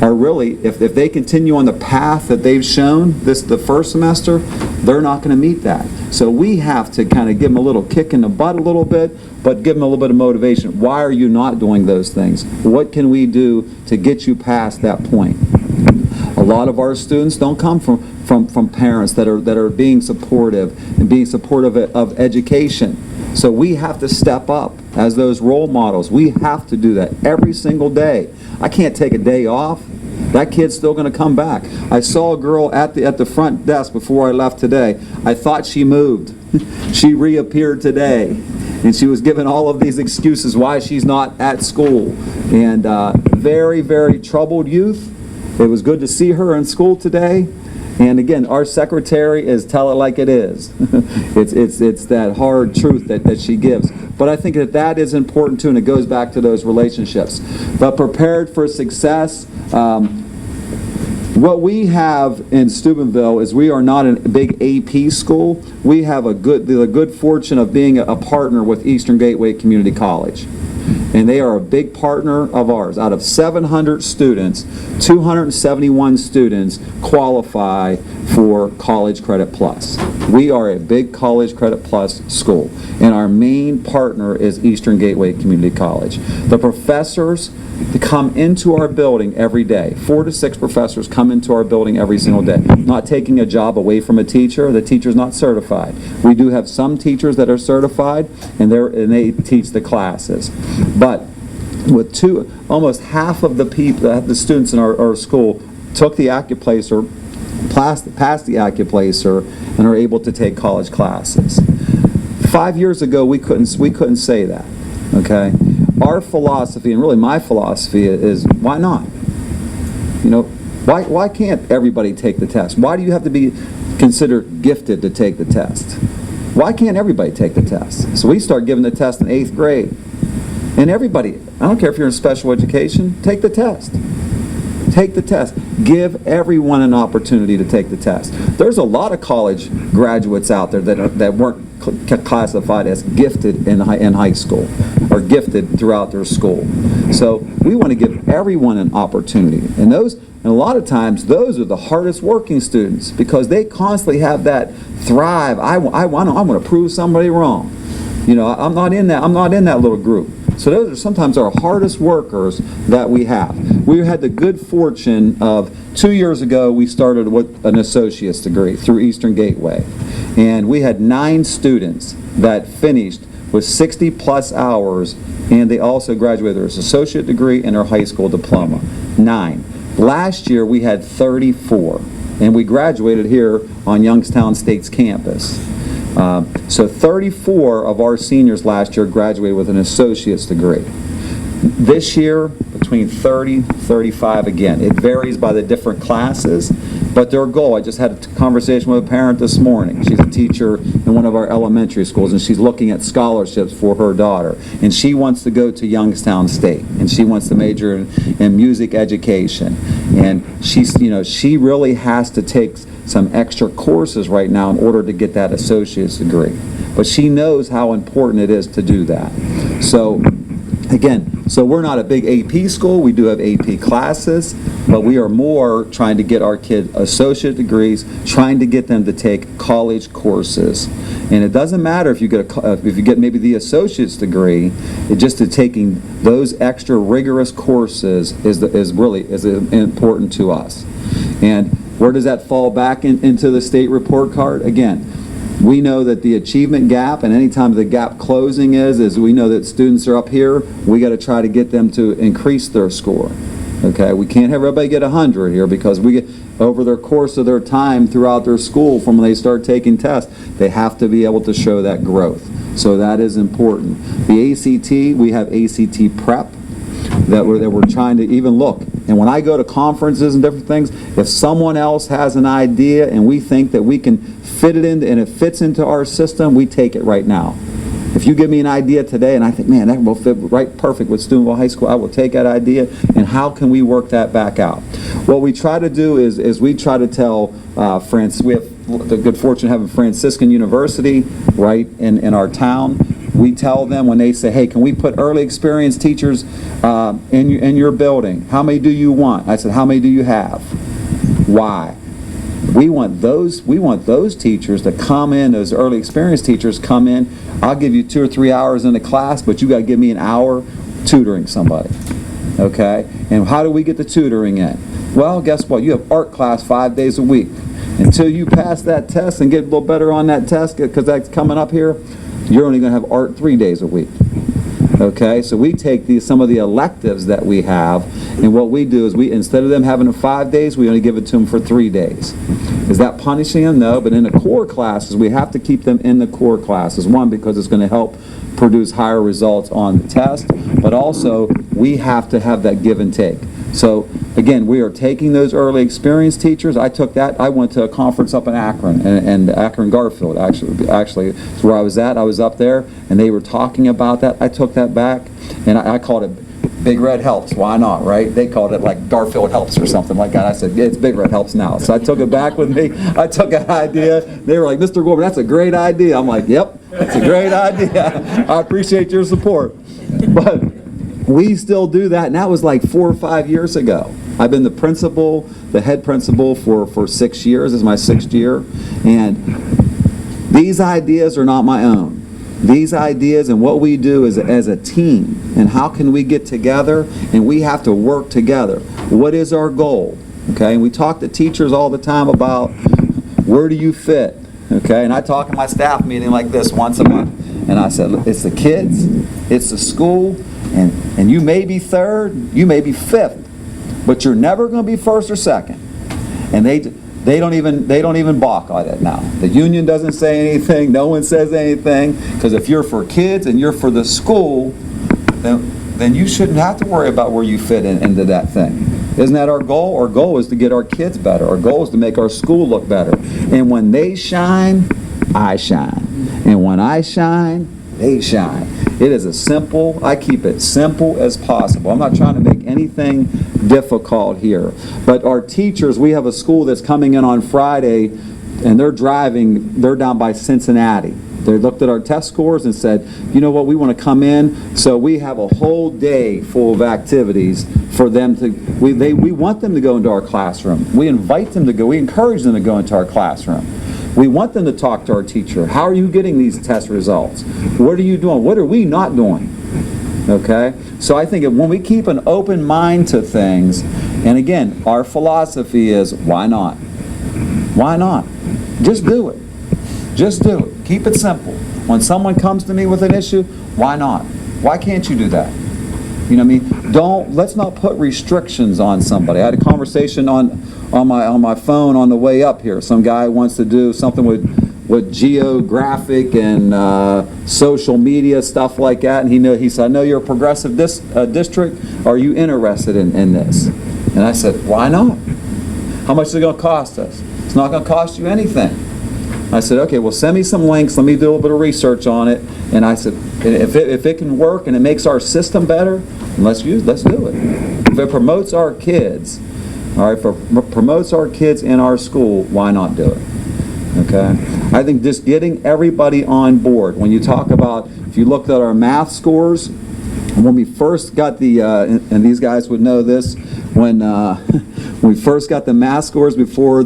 are really, if they continue on the path that they've shown the first semester, they're not going to meet that. So we have to kind of give them a little kick in the butt a little bit, but give them a little bit of motivation. Why are you not doing those things? What can we do to get you past that point? A lot of our students don't come from parents that are being supportive and being supportive of education. So we have to step up as those role models. We have to do that every single day. I can't take a day off. That kid's still going to come back. I saw a girl at the front desk before I left today. I thought she moved. She reappeared today, and she was given all of these excuses why she's not at school. And very, very troubled youth. It was good to see her in school today. And again, our secretary is tell it like it is. It's that hard truth that she gives. But I think that is important too, and it goes back to those relationships. But prepared for success. What we have in Steubenville is we are not a big AP school. We have the good fortune of being a partner with Eastern Gateway Community College. And they are a big partner of ours. Out of 700 students, 271 students qualify for College Credit Plus. We are a big College Credit Plus school, and our main partner is Eastern Gateway Community College. The professors come into our building every day. 4 to 6 professors come into our building every single day. Not taking a job away from a teacher. The teacher's not certified. We do have some teachers that are certified, and they teach the classes. But with almost half of the students in our school took the Accuplacer, passed the Accuplacer, and are able to take college classes. 5 years ago, we couldn't say that. Okay, our philosophy, and really my philosophy, is why not? Why can't everybody take the test? Why do you have to be considered gifted to take the test? Why can't everybody take the test? So we start giving the test in 8th grade. And everybody, I don't care if you're in special education, take the test. Take the test. Give everyone an opportunity to take the test. There's a lot of college graduates out there that weren't classified as gifted in high school or gifted throughout their school. So we want to give everyone an opportunity. And a lot of times, those are the hardest working students because they constantly have that thrive. I want to prove somebody wrong. I'm not in that little group. So those are sometimes our hardest workers that we have. We had the good fortune of 2 years ago, we started with an associate's degree through Eastern Gateway. And we had 9 students that finished with 60 plus hours, and they also graduated with their associate degree and their high school diploma. 9. Last year we had 34, and we graduated here on Youngstown State's campus. So 34 of our seniors last year graduated with an associate's degree. This year, between 30, 35 again. It varies by the different classes, but their goal, I just had a conversation with a parent this morning. She's a teacher in one of our elementary schools, and she's looking at scholarships for her daughter. And she wants to go to Youngstown State, and she wants to major in music education. And she really has to take some extra courses right now in order to get that associate's degree. But she knows how important it is to do that. So we're not a big AP school. We do have AP classes, but we are more trying to get our kids associate degrees, trying to get them to take college courses. And it doesn't matter if you get maybe the associate's degree. It just taking those extra rigorous courses is really important to us. And where does that fall back into the state report card? Again, we know that the achievement gap, and anytime the gap closing is we know that students are up here, we got to try to get them to increase their score. Okay, we can't have everybody get 100 here, because we get over their course of their time throughout their school, from when they start taking tests, they have to be able to show that growth. So that is important. The ACT, we have ACT prep that we're trying to even look. And when I go to conferences and different things, if someone else has an idea and we think that we can fit it in and it fits into our system, we take it right now. If you give me an idea today and I think, man, that will fit right perfect with Steubenville High School, I will take that idea, and how can we work that back out? What we try to do is we try to tell we have the good fortune of having Franciscan University right in our town. We tell them when they say, hey, can we put early experience teachers in your building? How many do you want? I said, how many do you have? Why? We want those teachers to come in, those early experience teachers come in. I'll give you 2 or 3 hours in the class, but you got to give me an hour tutoring somebody. Okay? And how do we get the tutoring in? Well, guess what? You have art class 5 days a week. Until you pass that test and get a little better on that test, because that's coming up here, you're only going to have art 3 days a week. Okay, so we take some of the electives that we have, and what we do is instead of them having it 5 days, we only give it to them for 3 days. Is that punishing them? No, but in the core classes, we have to keep them in the core classes. One, because it's going to help produce higher results on the test, but also we have to have that give and take. So again, we are taking those early experience teachers. I took that. I went to a conference up in Akron, and Akron Garfield actually is where I was at. I was up there, and they were talking about that. I took that back, and I called it Big Red Helps. Why not, right? They called it like Garfield Helps or something like that. I said, yeah, it's Big Red Helps now. So I took it back with me. I took an idea. They were like, Mr. Gorman, that's a great idea. I'm like, yep, that's a great idea. I appreciate your support. But we still do that, and that was like 4 or 5 years ago. I've been the head principal for 6 years. This is my 6th year. And these ideas are not my own. These ideas and what we do is as a team, and how can we get together, and we have to work together. What is our goal? Okay, and we talk to teachers all the time about where do you fit? Okay, and I talk in my staff meeting like this once a month, and I said, it's the kids, it's the school, and you may be 3rd, you may be 5th, but you're never going to be 1st or 2nd. And they don't even balk at it now. The union doesn't say anything. No one says anything, because if you're for kids and you're for the school, then you shouldn't have to worry about where you fit into that thing. Isn't that our goal? Our goal is to get our kids better. Our goal is to make our school look better. And when they shine, I shine. And when I shine, they shine. It is I keep it simple as possible. I'm not trying to make anything difficult here. But our teachers, we have a school that's coming in on Friday, and they're down by Cincinnati. They looked at our test scores and said, you know what, we want to come in. So we have a whole day full of activities for them to, we want them to go into our classroom. We invite them to go, we encourage them to go into our classroom. We want them to talk to our teacher. How are you getting these test results? What are you doing? What are we not doing? Okay? So I think when we keep an open mind to things, and again, our philosophy is, why not? Why not? Just do it. Just do it. Keep it simple. When someone comes to me with an issue, why not? Why can't you do that? You know what I mean? Let's not put restrictions on somebody. I had a conversation on my phone on the way up here. Some guy wants to do something with geographic and social media, stuff like that. And he said, I know you're a progressive district. Are you interested in this? And I said, why not? How much is it going to cost us? It's not going to cost you anything. I said, okay, well, send me some links. Let me do a little bit of research on it. And I said, if it can work and it makes our system better, let's do it. If it promotes our kids, all right, if it promotes our kids in our school, why not do it? Okay? I think just getting everybody on board. When you talk about, if you looked at our math scores, when we first got and these guys would know this, when we first got the math scores before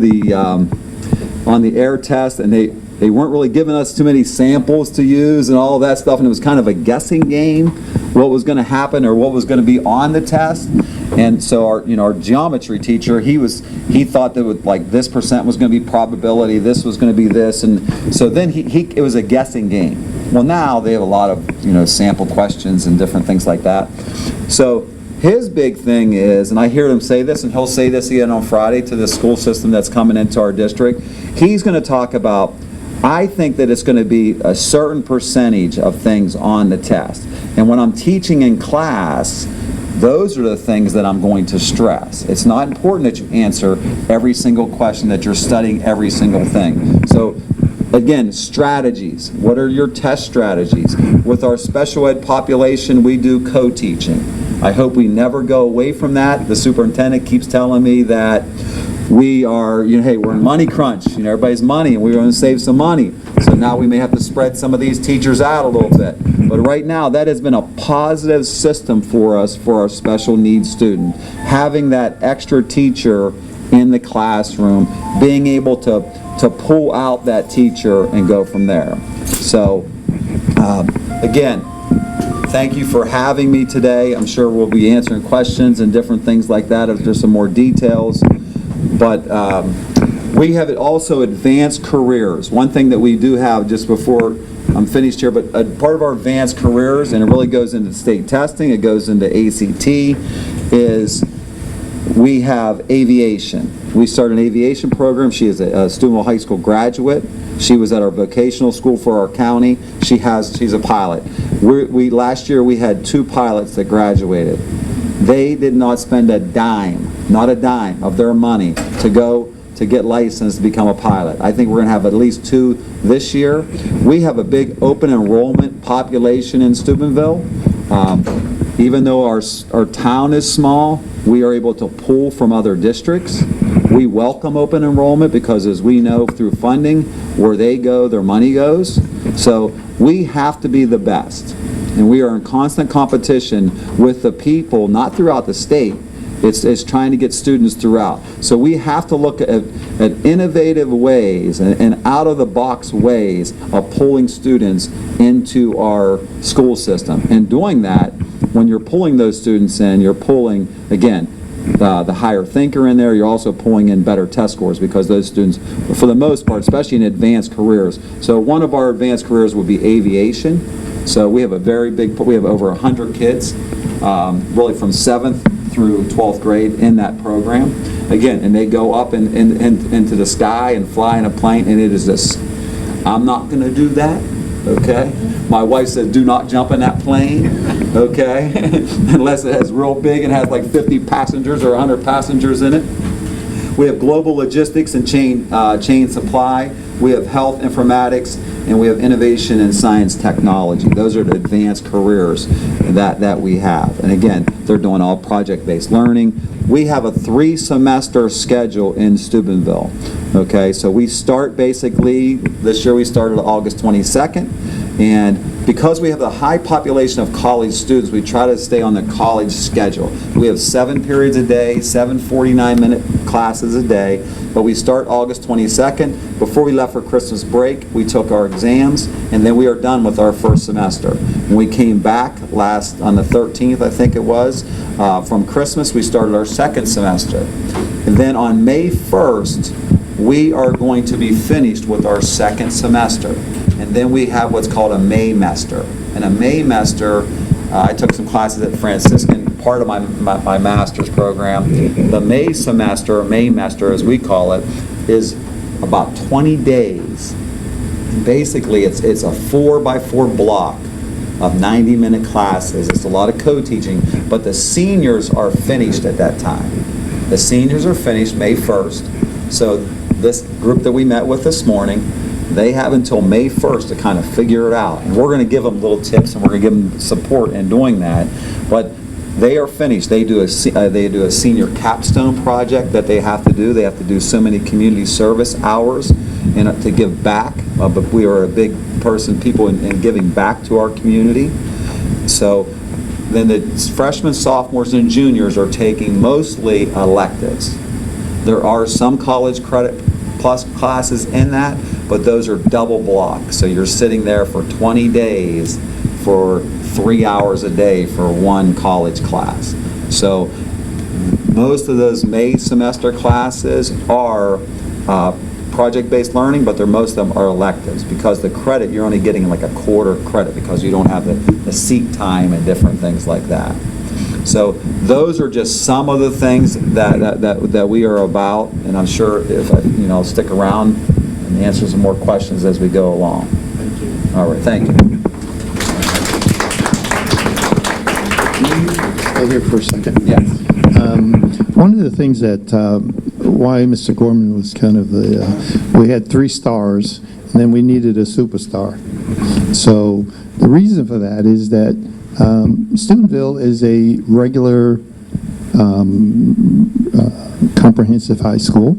on the air test, and they weren't really giving us too many samples to use and all of that stuff, and it was kind of a guessing game what was going to happen or what was going to be on the test. And so our geometry teacher, he thought that this percent was going to be probability, this was going to be this, and so then it was a guessing game. Well, now they have a lot of sample questions and different things like that. So his big thing is, and I hear him say this, and he'll say this again on Friday to the school system that's coming into our district, he's going to talk about, I think that it's going to be a certain percentage of things on the test. And when I'm teaching in class, those are the things that I'm going to stress. It's not important that you answer every single question, that you're studying every single thing. So again, strategies. What are your test strategies? With our special ed population, we do co-teaching. I hope we never go away from that. The superintendent keeps telling me that we are, hey, we're in money crunch. Everybody's money, and we're going to save some money. So now we may have to spread some of these teachers out a little bit. But right now, that has been a positive system for us, for our special needs student. Having that extra teacher in the classroom, being able to pull out that teacher and go from there. So, again, thank you for having me today. I'm sure we'll be answering questions and different things like that if there's some more details. But we have also advanced careers. One thing that we do have, just before I'm finished here, but a part of our advanced careers, and it really goes into state testing, it goes into ACT, is we have aviation. We started an aviation program. She is a Steubenville High School graduate. She was at our vocational school for our county. She's a pilot. Last year we had 2 pilots that graduated. They did not spend a dime, not a dime of their money to go to get licensed to become a pilot. I think we're going to have at least 2 this year. We have a big open enrollment population in Steubenville. Even though our town is small, we are able to pull from other districts. We welcome open enrollment because, as we know through funding, where they go, their money goes. So we have to be the best. And we are in constant competition with the people, not throughout the state. It's trying to get students throughout. So we have to look at innovative ways and out-of-the-box ways of pulling students into our school system. And doing that, when you're pulling those students in, you're pulling, again, the higher thinker in there. You're also pulling in better test scores because those students, for the most part, especially in advanced careers. So one of our advanced careers would be aviation. So we have we have over 100 kids, really from 7th through 12th grade in that program. Again, and they go up into the sky and fly in a plane, and it is this. I'm not going to do that, okay? My wife said, do not jump in that plane, okay? Unless it has real big and has like 50 passengers or 100 passengers in it. We have global logistics and chain supply. We have health informatics, and we have innovation and science technology. Those are the advanced careers that we have. And again, they're doing all project-based learning. We have a 3-semester schedule in Steubenville. Okay, so we start basically, this year we started August 22nd, And because we have a high population of college students, we try to stay on the college schedule. We have 7 periods a day, 7 49-minute classes a day, but we start August 22nd. Before we left for Christmas break, we took our exams, and then we are done with our first semester. When we came back on the 13th, I think it was, from Christmas, we started our second semester. And then on May 1st, we are going to be finished with our second semester. And then we have what's called a Maymester. And a Maymester, I took some classes at Franciscan, part of my master's program. The May semester, or Maymester as we call it, is about 20 days. Basically, it's a 4x4 block of 90-minute classes. It's a lot of co-teaching, but the seniors are finished at that time. The seniors are finished May 1st. So this group that we met with this morning, they have until May 1st to kind of figure it out. And we're going to give them little tips, and we're going to give them support in doing that. But they are finished. They do a senior capstone project that they have to do. They have to do so many community service hours to give back. But we are a big people in giving back to our community. So then the freshmen, sophomores, and juniors are taking mostly electives. There are some college credit plus classes in that, but those are double blocks. So you're sitting there for 20 days for 3 hours a day for one college class. So most of those May semester classes are project-based learning, but most of them are electives because the credit, you're only getting like a quarter credit because you don't have the seat time and different things like that. So those are just some of the things that we are about, and I'm sure if I'll stick around and answer some more questions as we go along. Thank you. All right, thank you. Stay here for a second. Yes. One of the things that why Mr. Gorman was kind of we had 3 stars, and then we needed a superstar. So the reason for that is that Steubenville is a regular comprehensive high school.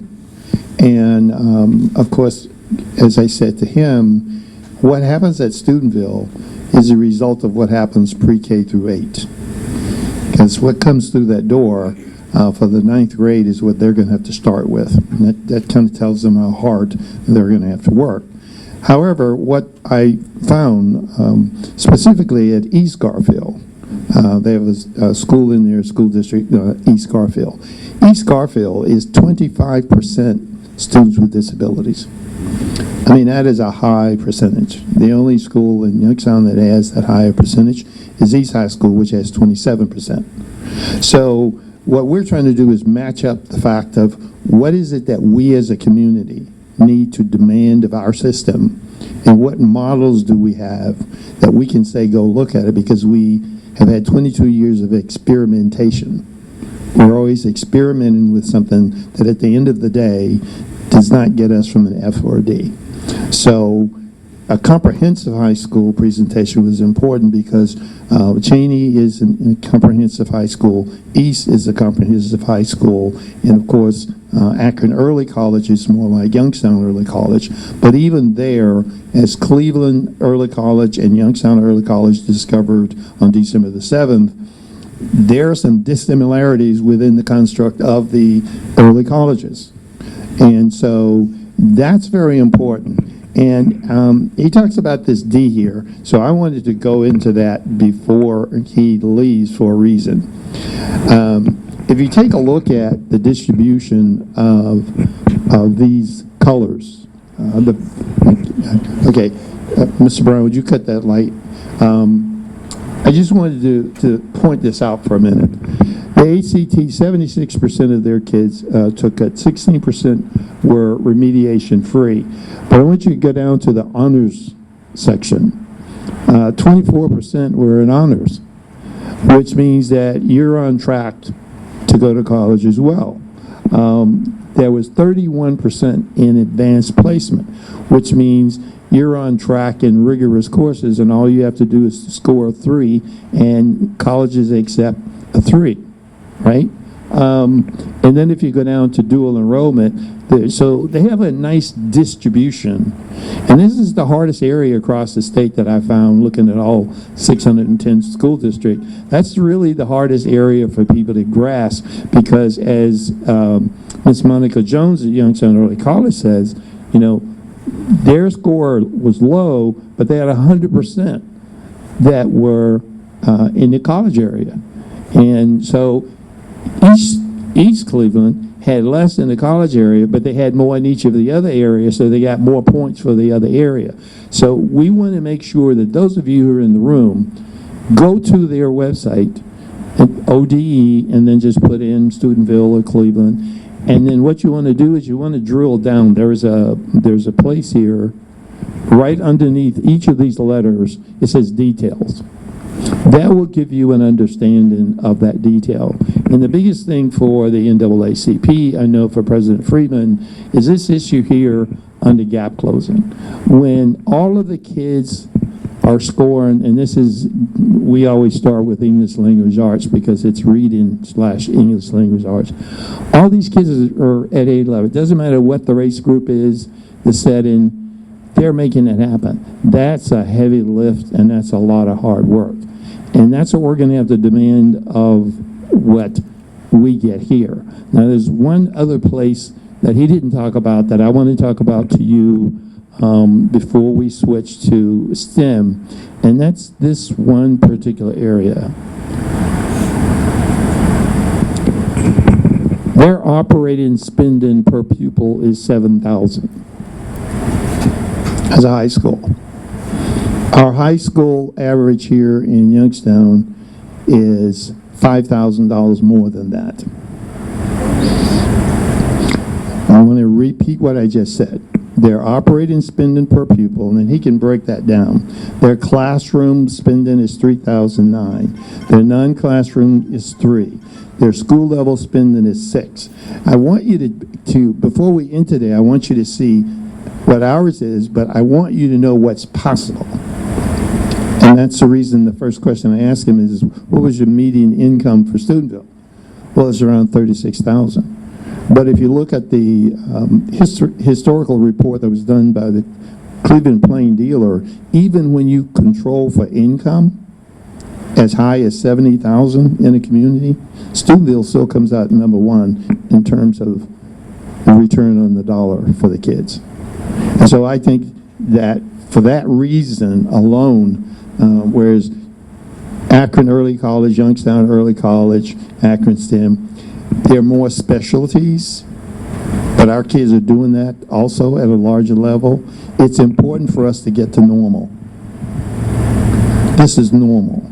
And of course, as I said to him, what happens at Steubenville is a result of what happens pre-K through 8. Because what comes through that door for the 9th grade is what they're going to have to start with. And that kind of tells them how hard they're going to have to work. However, what I found, specifically at East Garfield, they have a school in their school district, East Garfield. East Garfield is 25% students with disabilities. I mean, that is a high percentage. The only school in Youngstown that has that higher percentage is East High School, which has 27%. So what we're trying to do is match up the fact of what is it that we as a community need to demand of our system, and what models do we have that we can say go look at it, because we have had 22 years of experimentation. We're always experimenting with something that at the end of the day does not get us from an F or a D. So a comprehensive high school presentation was important because Cheney is a comprehensive high school, East is a comprehensive high school, and of course Akron Early College is more like Youngstown Early College. But even there, as Cleveland Early College and Youngstown Early College discovered on December the 7th, there are some dissimilarities within the construct of the early colleges. And so that's very important. And he talks about this D here, so I wanted to go into that before he leaves for a reason. If you take a look at the distribution of these colors, Mr. Brown, would you cut that light? I just wanted to point this out for a minute. The ACT, 76% of their kids took it, 16% were remediation free. But I want you to go down to the honors section. 24% were in honors, which means that you're on track to go to college as well. There was 31% in advanced placement, which means you're on track in rigorous courses, and all you have to do is score a 3, and colleges accept a 3, right? And then if you go down to dual enrollment, so they have a nice distribution. And this is the hardest area across the state that I found looking at all 610 school districts. That's really the hardest area for people to grasp because as Ms. Monica Jones at Youngstown Early College says, you know, their score was low, but they had 100% that were in the college area. And so East Cleveland had less in the college area, but they had more in each of the other areas, so they got more points for the other area. So we want to make sure that those of you who are in the room go to their website, ODE, and then just put in Steubenville or Cleveland. And then what you want to do is you want to drill down. There's a place here right underneath each of these letters. It says details. That will give you an understanding of that detail. And the biggest thing for the NAACP, I know for President Friedman, is this issue here on the gap closing. When all of the kids are scoring, and this is, we always start with English language arts because it's reading / English language arts. All these kids are at A level. It doesn't matter what the race group is, the setting, they're making it happen. That's a heavy lift, and that's a lot of hard work. And that's what we're going to have to demand of what we get here. Now, there's one other place that he didn't talk about that I want to talk about to you before we switch to STEM, and that's this one particular area. Their operating spending per pupil is $7,000 as a high school. Our high school average here in Youngstown is $5,000 more than that. I want to repeat what I just said. Their operating spending per pupil, and he can break that down. Their classroom spending is $3,009. Their non-classroom is $3,000. Their school level spending is $6,000. I want you to before we end today, I want you to see what ours is, but I want you to know what's possible. And that's the reason the first question I asked him is, what was your median income for Steubenville? Well, it's around $36,000. But if you look at the historical report that was done by the Cleveland Plain Dealer, even when you control for income as high as $70,000 in a community, Steubenville still comes out number one in terms of the return on the dollar for the kids. And so I think that for that reason alone, whereas Akron Early College, Youngstown Early College, Akron STEM, there are more specialties, but our kids are doing that also at a larger level. It's important for us to get to normal. This is normal.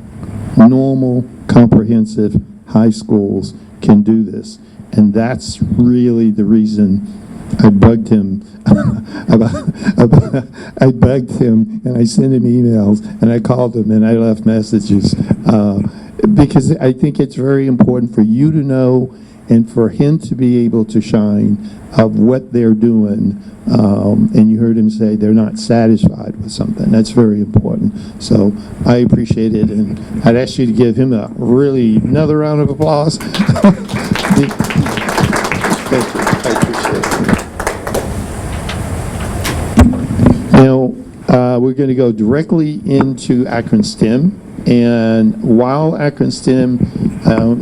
Normal, comprehensive high schools can do this. And that's really the reason I bugged him I bugged him, and I sent him emails, and I called him, and I left messages because I think it's very important for you to know and for him to be able to shine of what they're doing. And you heard him say they're not satisfied with something. That's very important. So I appreciate it, and I'd ask you to give him another round of applause. Thank you. I appreciate it. Now, we're going to go directly into Akron STEM. And while Akron STEM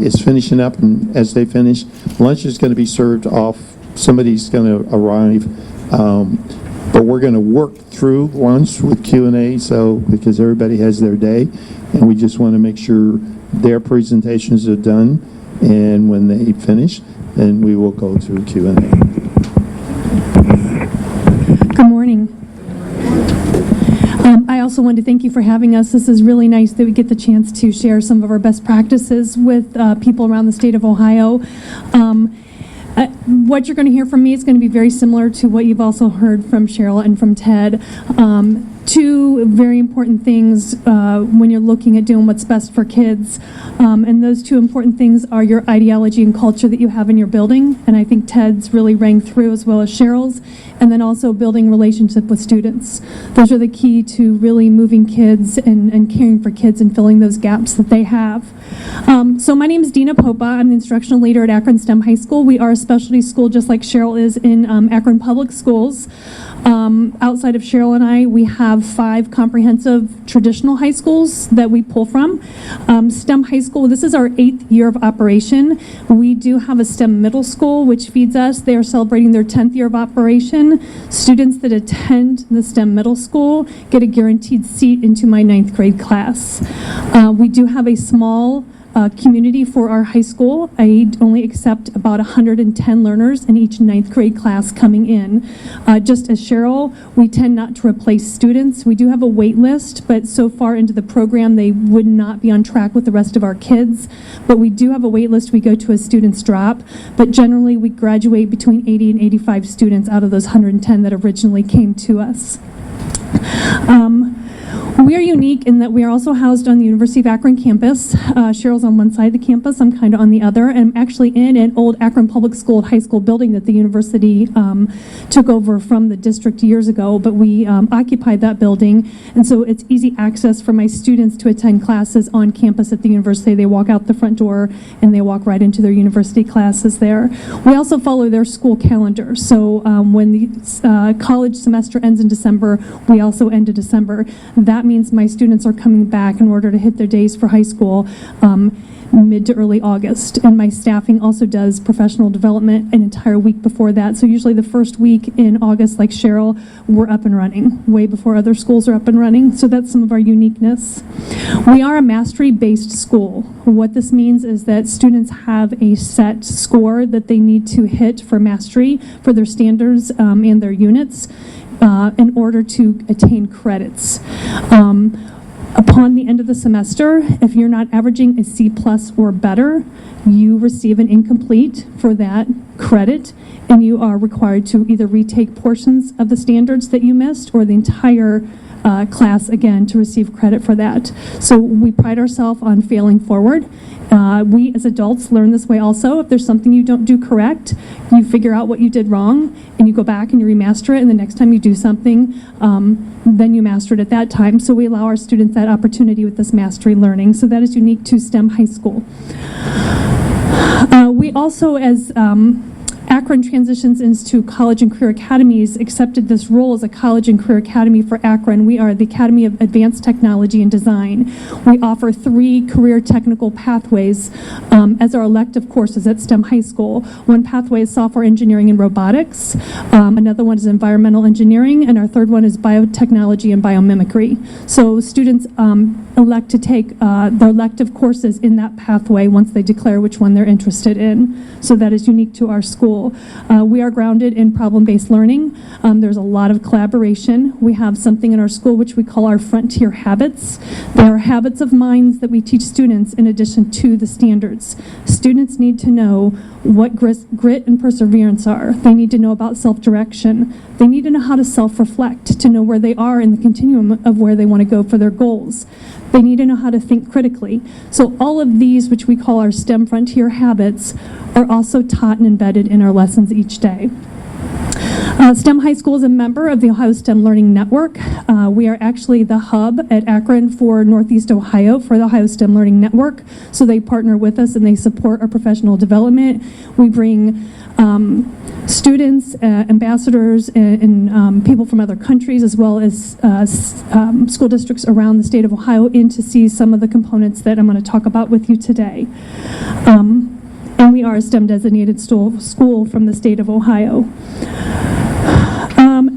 is finishing up, and as they finish, lunch is going to be served off. Somebody's going to arrive. But we're going to work through lunch with Q&A, so because everybody has their day. And we just want to make sure their presentations are done. And when they finish, then we will go to Q&A. Good morning. I also wanted to thank you for having us. This is really nice that we get the chance to share some of our best practices with people around the state of Ohio. What you're going to hear from me is going to be very similar to what you've also heard from Cheryl and from Ted. two very important things when you're looking at doing what's best for kids. And those two important things are your ideology and culture that you have in your building. And I think Ted's really rang through, as well as Cheryl's. And then also building relationship with students. Those are the key to really moving kids and caring for kids and filling those gaps that they have. So my name is Dina Popa. I'm the instructional leader at Akron STEM High School. We are a specialty school just like Cheryl is in Akron Public Schools. Outside of Cheryl and I, we have 5 comprehensive traditional high schools that we pull from. STEM High School, this is our 8th year of operation. We do have a STEM middle school, which feeds us. They are celebrating their 10th year of operation. Students that attend the STEM middle school get a guaranteed seat into my 9th grade class. We do have a small community for our high school. I only accept about 110 learners in each 9th grade class coming in. Just as Cheryl, we tend not to replace students. We do have a wait list, but so far into the program, they would not be on track with the rest of our kids. But we do have a wait list. We go to a student's drop, but generally we graduate between 80 and 85 students out of those 110 that originally came to us. We are unique in that we are also housed on the University of Akron campus. Cheryl's on one side of the campus, I'm kind of on the other, and I'm actually in an old Akron Public School high school building that the university took over from the district years ago, but we occupied that building, and so it's easy access for my students to attend classes on campus at the university. They walk out the front door and they walk right into their university classes there. We also follow their school calendar, so when the college semester ends in December, we also end in December. That means my students are coming back in order to hit their days for high school mid to early August. And my staffing also does professional development an entire week before that. So usually the first week in August, like Cheryl, we're up and running way before other schools are up and running. So that's some of our uniqueness. We are a mastery-based school. What this means is that students have a set score that they need to hit for mastery for their standards and their units in order to attain credits. Upon the end of the semester, if you're not averaging a C+ or better, you receive an incomplete for that credit, and you are required to either retake portions of the standards that you missed or the entire class again to receive credit for that. So we pride ourselves on failing forward. We as adults learn this way also. If there's something you don't do correct, you figure out what you did wrong and you go back and you remaster it, and the next time you do something, then you master it at that time. So we allow our students that opportunity with this mastery learning. So that is unique to STEM High School. We also, as Akron transitions into college and career academies, accepted this role as a college and career academy for Akron. We are the Academy of Advanced Technology and Design. We offer 3 career technical pathways as our elective courses at STEM High School. One pathway is software engineering and robotics. Another one is environmental engineering, and our third one is biotechnology and biomimicry. So students elect to take their elective courses in that pathway once they declare which one they're interested in. So that is unique to our school. We are grounded in problem-based learning. There's a lot of collaboration. We have something in our school which we call our frontier habits. There are habits of minds that we teach students in addition to the standards. Students need to know what grit and perseverance are. They need to know about self-direction. They need to know how to self-reflect, to know where they are in the continuum of where they want to go for their goals. They need to know how to think critically. So all of these, which we call our STEM frontier habits, are also taught and embedded in our lessons each day. STEM High School is a member of the Ohio STEM Learning Network. We are actually the hub at Akron for Northeast Ohio for the Ohio STEM Learning Network. So they partner with us and they support our professional development. We bring students, ambassadors, and people from other countries, as well as school districts around the state of Ohio, in to see some of the components that I'm going to talk about with you today. And we are a STEM designated school from the state of Ohio.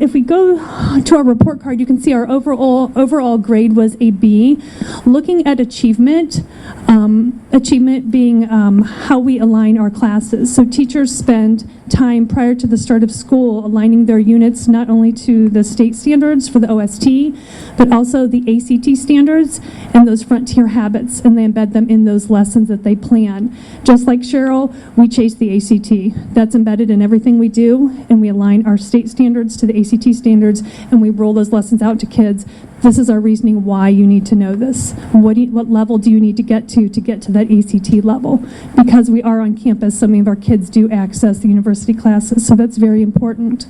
If we go to our report card, you can see our overall grade was a B. Looking at achievement, achievement being how we align our classes. So teachers spend time prior to the start of school aligning their units not only to the state standards for the OST, but also the ACT standards and those frontier habits, and they embed them in those lessons that they plan. Just like Cheryl, we chase the ACT. That's embedded in everything we do, and we align our state standards to the ACT ACT standards, and we roll those lessons out to kids. This is our reasoning why you need to know this. What level do you need to get to that ACT level? Because we are on campus, so many of our kids do access the university classes, so that's very important.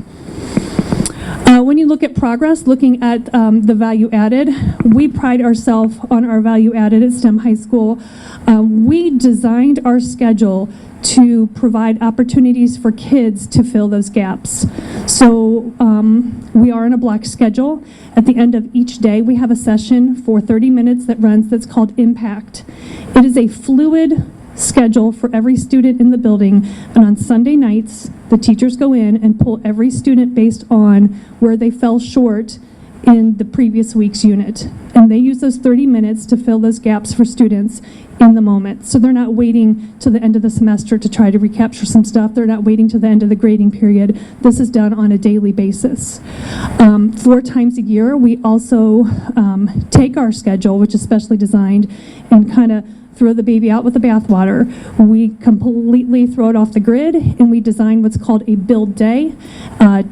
When you look at progress, looking at the value added, we pride ourselves on our value added at STEM High School. We designed our schedule to provide opportunities for kids to fill those gaps. So we are on a block schedule. At the end of each day, we have a session for 30 minutes that runs that's called Impact. It is a fluid schedule for every student in the building, and on Sunday nights, the teachers go in and pull every student based on where they fell short in the previous week's unit. And they use those 30 minutes to fill those gaps for students in the moment. So they're not waiting till the end of the semester to try to recapture some stuff. They're not waiting till the end of the grading period. This is done on a daily basis. 4 times a year, we also take our schedule, which is specially designed, and kind of throw the baby out with the bathwater. We completely throw it off the grid, and we design what's called a build day.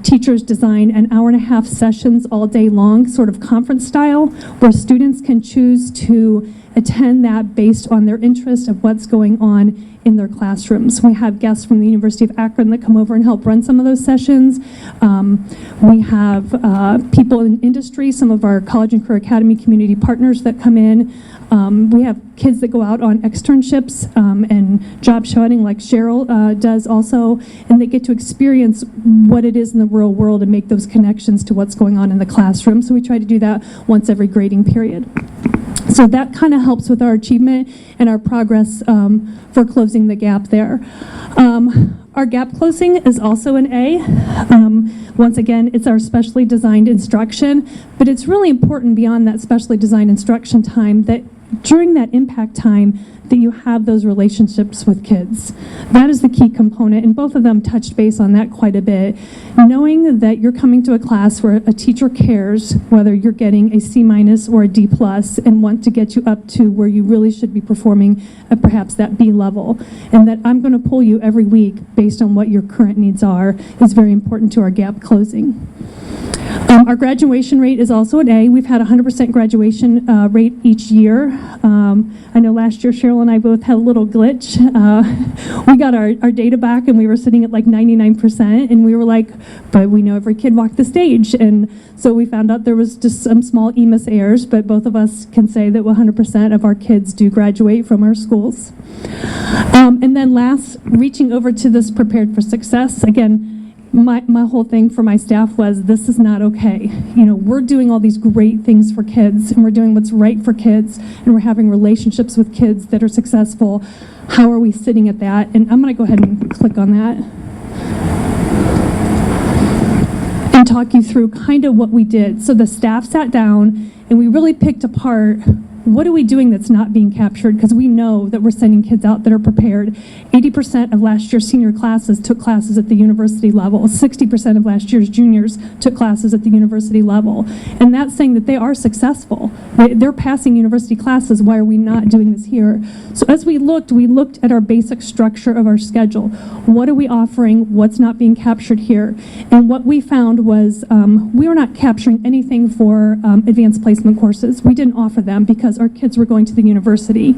Teachers design an hour-and-a-half sessions all day long, sort of conference style, where students can choose to attend that based on their interest of what's going on in their classrooms. We have guests from the University of Akron that come over and help run some of those sessions. We have people in industry, some of our College and Career Academy community partners that come in. We have kids that go out on externships and job shadowing like Cheryl does also, and they get to experience what it is in the real world and make those connections to what's going on in the classroom. So we try to do that once every grading period. So that kind of helps with our achievement and our progress for closing the gap there. Our gap closing is also an A. Once again, it's our specially designed instruction, but it's really important beyond that specially designed instruction time that during that impact time that you have those relationships with kids. That is the key component, and both of them touched base on that quite a bit. Knowing that you're coming to a class where a teacher cares whether you're getting a C- or a D+ and want to get you up to where you really should be performing at perhaps that B level, and that I'm going to pull you every week based on what your current needs are is very important to our gap closing. Our graduation rate is also an A. We've had 100% graduation rate each year. I know last year Cheryl and I both had a little glitch. We got our data back and we were sitting at like 99%, and we were like, but we know every kid walked the stage. And so we found out there was just some small EMIS errors, but both of us can say that 100% of our kids do graduate from our schools. And then last, reaching over to this prepared for success. Again, my whole thing for my staff was, this is not okay. You know, we're doing all these great things for kids, and we're doing what's right for kids, and we're having relationships with kids that are successful. How are we sitting at that? And I'm going to go ahead and click on that and talk you through kind of what we did. So the staff sat down and we really picked apart, what are we doing that's not being captured? Because we know that we're sending kids out that are prepared. 80% of last year's senior classes took classes at the university level. 60% of last year's juniors took classes at the university level. And that's saying that they are successful. They're passing university classes. Why are we not doing this here? So as we looked at our basic structure of our schedule. What are we offering? What's not being captured here? And what we found was we were not capturing anything for advanced placement courses. We didn't offer them because our kids were going to the university.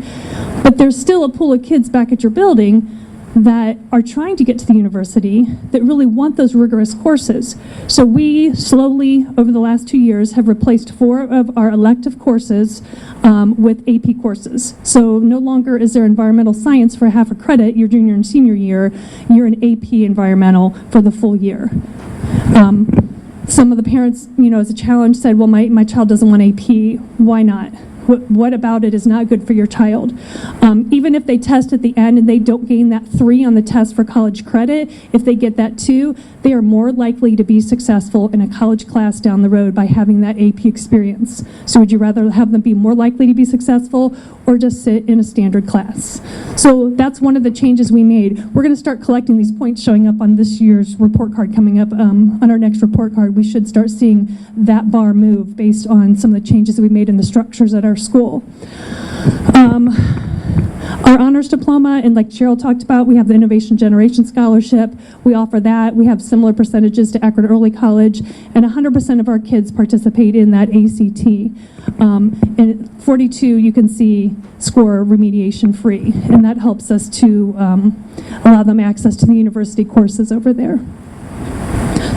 But there's still a pool of kids back at your building that are trying to get to the university that really want those rigorous courses. So we slowly, over the last 2 years, have replaced 4 of our elective courses with AP courses. So no longer is there environmental science for half a credit your junior and senior year. You're in AP environmental for the full year. Some of the parents, you know, as a challenge said, well, my child doesn't want AP. Why not? What about it is not good for your child? Even if they test at the end and they don't gain that 3 on the test for college credit, if they get that 2, they are more likely to be successful in a college class down the road by having that AP experience. So would you rather have them be more likely to be successful or just sit in a standard class? So that's one of the changes we made. We're going to start collecting these points showing up on this year's report card coming up. On our next report card, we should start seeing that bar move based on some of the changes that we made in the structures at our school. Our honors diploma, and like Cheryl talked about, we have the Innovation Generation Scholarship. We offer that. We have similar percentages to Akron Early College, and 100% of our kids participate in that ACT. And 42, you can see, score remediation free, and that helps us to allow them access to the university courses over there.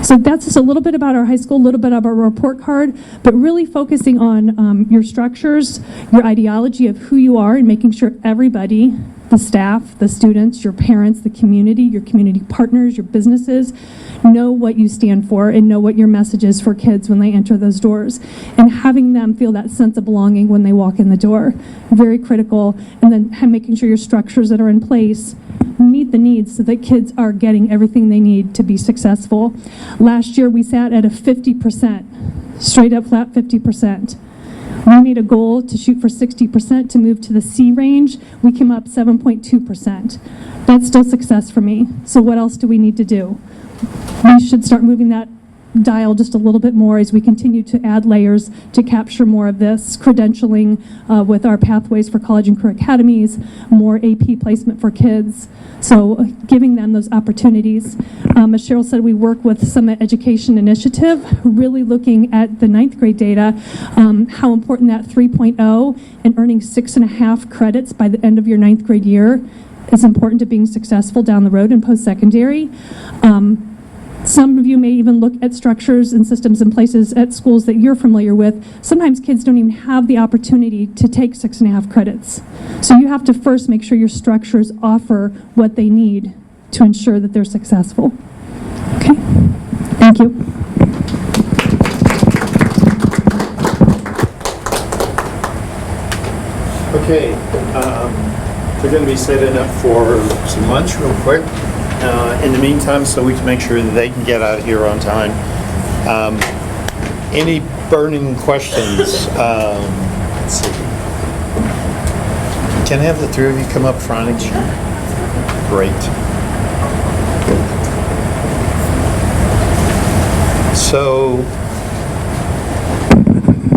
So that's just a little bit about our high school, a little bit of our report card, but really focusing on your structures, your ideology of who you are, and making sure everybody, the staff, the students, your parents, the community, your community partners, your businesses, know what you stand for and know what your message is for kids when they enter those doors. And having them feel that sense of belonging when they walk in the door, very critical. And then making sure your structures that are in place meet the needs so that kids are getting everything they need to be successful. Last year, we sat at a 50%, straight up flat 50%. We made a goal to shoot for 60% to move to the C range. We came up 7.2%. That's still success for me. So what else do we need to do? We should start moving that dial just a little bit more as we continue to add layers to capture more of this credentialing with our pathways for college and career academies, more AP placement for kids. So giving them those opportunities. As Cheryl said, we work with Summit Education Initiative, really looking at the 9th grade data, how important that 3.0 and earning 6.5 credits by the end of your 9th grade year is important to being successful down the road in post-secondary. Some of you may even look at structures and systems and places at schools that you're familiar with. Sometimes kids don't even have the opportunity to take 6.5 credits. So you have to first make sure your structures offer what they need to ensure that they're successful. Okay, thank you. Okay, we're going to be setting up for some lunch real quick. In the meantime, so we can make sure that they can get out of here on time. Any burning questions? Let's see. Can I have the three of you come up front again? Great.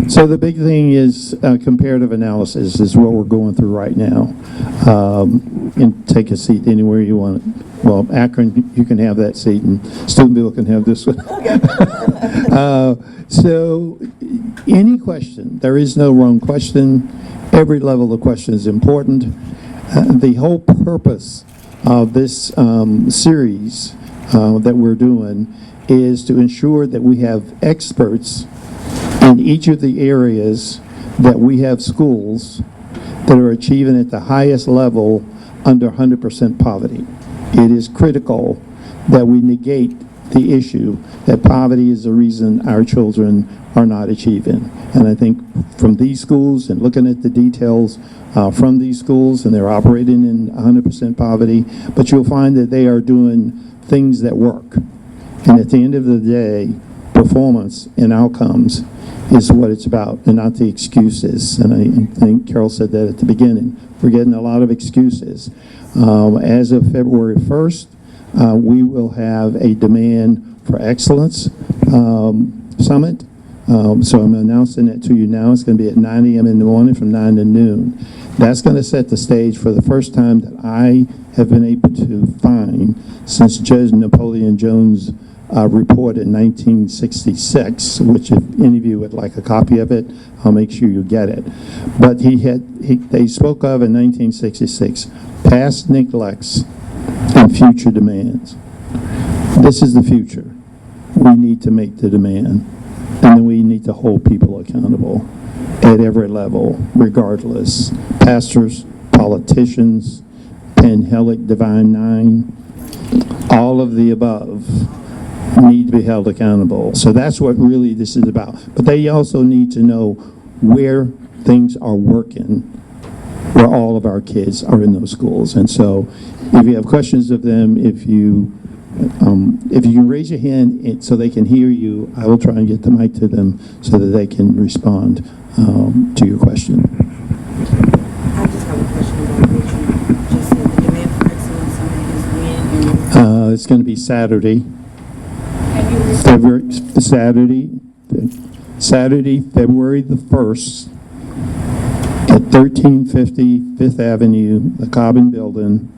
So the big thing is comparative analysis is what we're going through right now. And take a seat anywhere you want. Well, Akron, you can have that seat, and Steubenville can have this one. So any question, there is no wrong question. Every level of question is important. The whole purpose of this series that we're doing is to ensure that we have experts in each of the areas that we have schools that are achieving at the highest level under 100% poverty. It is critical that we negate the issue that poverty is the reason our children are not achieving. And I think from these schools and looking at the details from these schools, and they're operating in 100% poverty, but you'll find that they are doing things that work. And at the end of the day, performance and outcomes is what it's about, and not the excuses. And I think Carol said that at the beginning. We're getting a lot of excuses. As of February 1st, we will have a Demand for Excellence Summit. So I'm announcing it to you now. It's going to be at 9 a.m. in the morning from 9 to noon. That's going to set the stage for the first time that I have been able to find since Judge Napoleon Jones' report in 1966, which if any of you would like a copy of it, I'll make sure you get it. But they spoke of in 1966, past neglects and future demands. This is the future. We need to make the demand, and then we need to hold people accountable at every level, regardless. Pastors, politicians, Penn-Hellick, Divine Nine, all of the above need to be held accountable. So that's what really this is about. But they also need to know where things are working, where all of our kids are in those schools. And so if you have questions of them, if you can raise your hand so they can hear you, I will try and get the mic to them so that they can respond to your question. I just have a question about what you just said. The Demand for Excellence Summit is when? It's going to be Saturday. Saturday, February the 1st at 1350 Fifth Avenue, the Cobbin Building,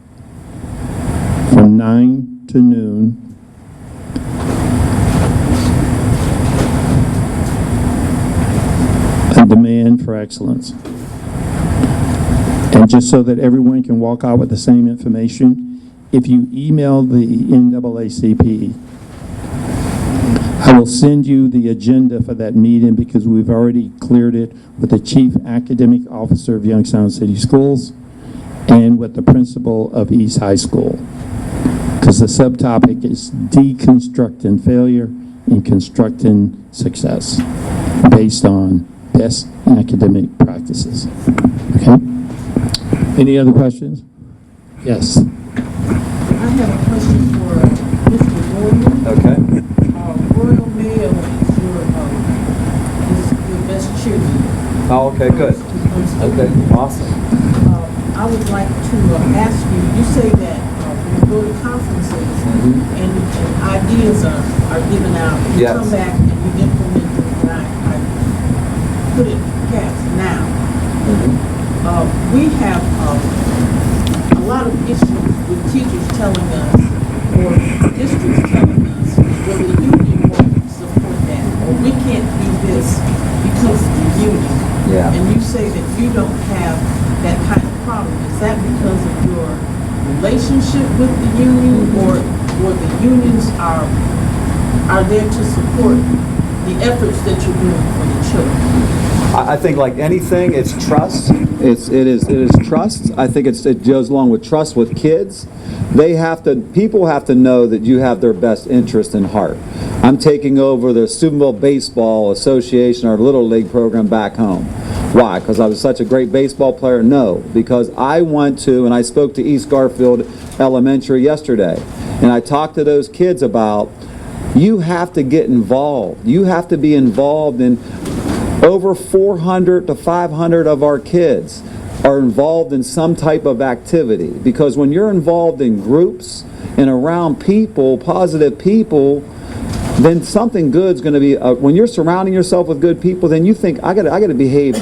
from 9 to noon. A demand for excellence. And just so that everyone can walk out with the same information, if you email the NAACP, I will send you the agenda for that meeting because we've already cleared it with the Chief Academic Officer of Youngstown City Schools and with the principal of East High School. Because the subtopic is deconstructing failure and constructing success based on best academic practices. Okay? Any other questions? Yes. I have a question for Mr. Gordon. Okay. Royal Mail is your best cheerleader. Oh, okay, good. Okay, awesome. I would like to ask you, you say that when you go to conferences and ideas are given out, you Yes. come back and you implement them, and I put it caps now. We have a lot of issues with teachers telling us, or districts telling us, well, the union won't support that, or we can't do this because of the union. Yeah. And you say that you don't have that kind of problem. Is that because of your relationship with the union, or the unions are there to support the efforts that you're doing for the children? I think like anything, it's trust. It is trust. I think it goes along with trust with kids. People have to know that you have their best interest in heart. I'm taking over the Steubenville Baseball Association, our Little League program back home. Why? Because I was such a great baseball player? No, because I went to, and I spoke to East Garfield Elementary yesterday, and I talked to those kids about, you have to get involved. You have to be involved in. Over 400 to 500 of our kids are involved in some type of activity, because when you're involved in groups and around people, positive people, then something good's going to be. When you're surrounding yourself with good people, then you think, I got to behave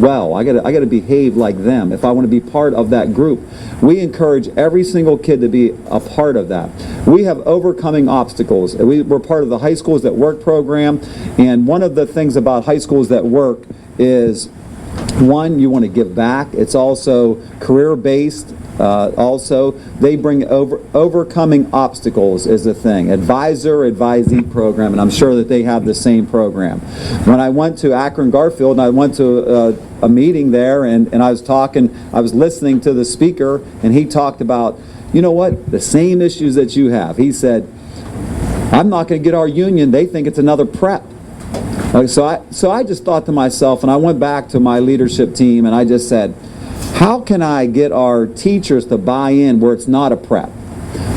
well. I got to behave like them if I want to be part of that group. We encourage every single kid to be a part of that. We have overcoming obstacles. We're part of the High Schools That Work program, and one of the things about High Schools That Work is, one, you want to give back. It's also career-based. Also, they bring overcoming obstacles is a thing. Advisee program, and I'm sure that they have the same program. When I went to Akron Garfield, and I went to a meeting there, and I was listening to the speaker, and he talked about, you know what, the same issues that you have. He said, I'm not going to get our union. They think it's another prep. So I just thought to myself, and I went back to my leadership team, and I just said, how can I get our teachers to buy in where it's not a prep?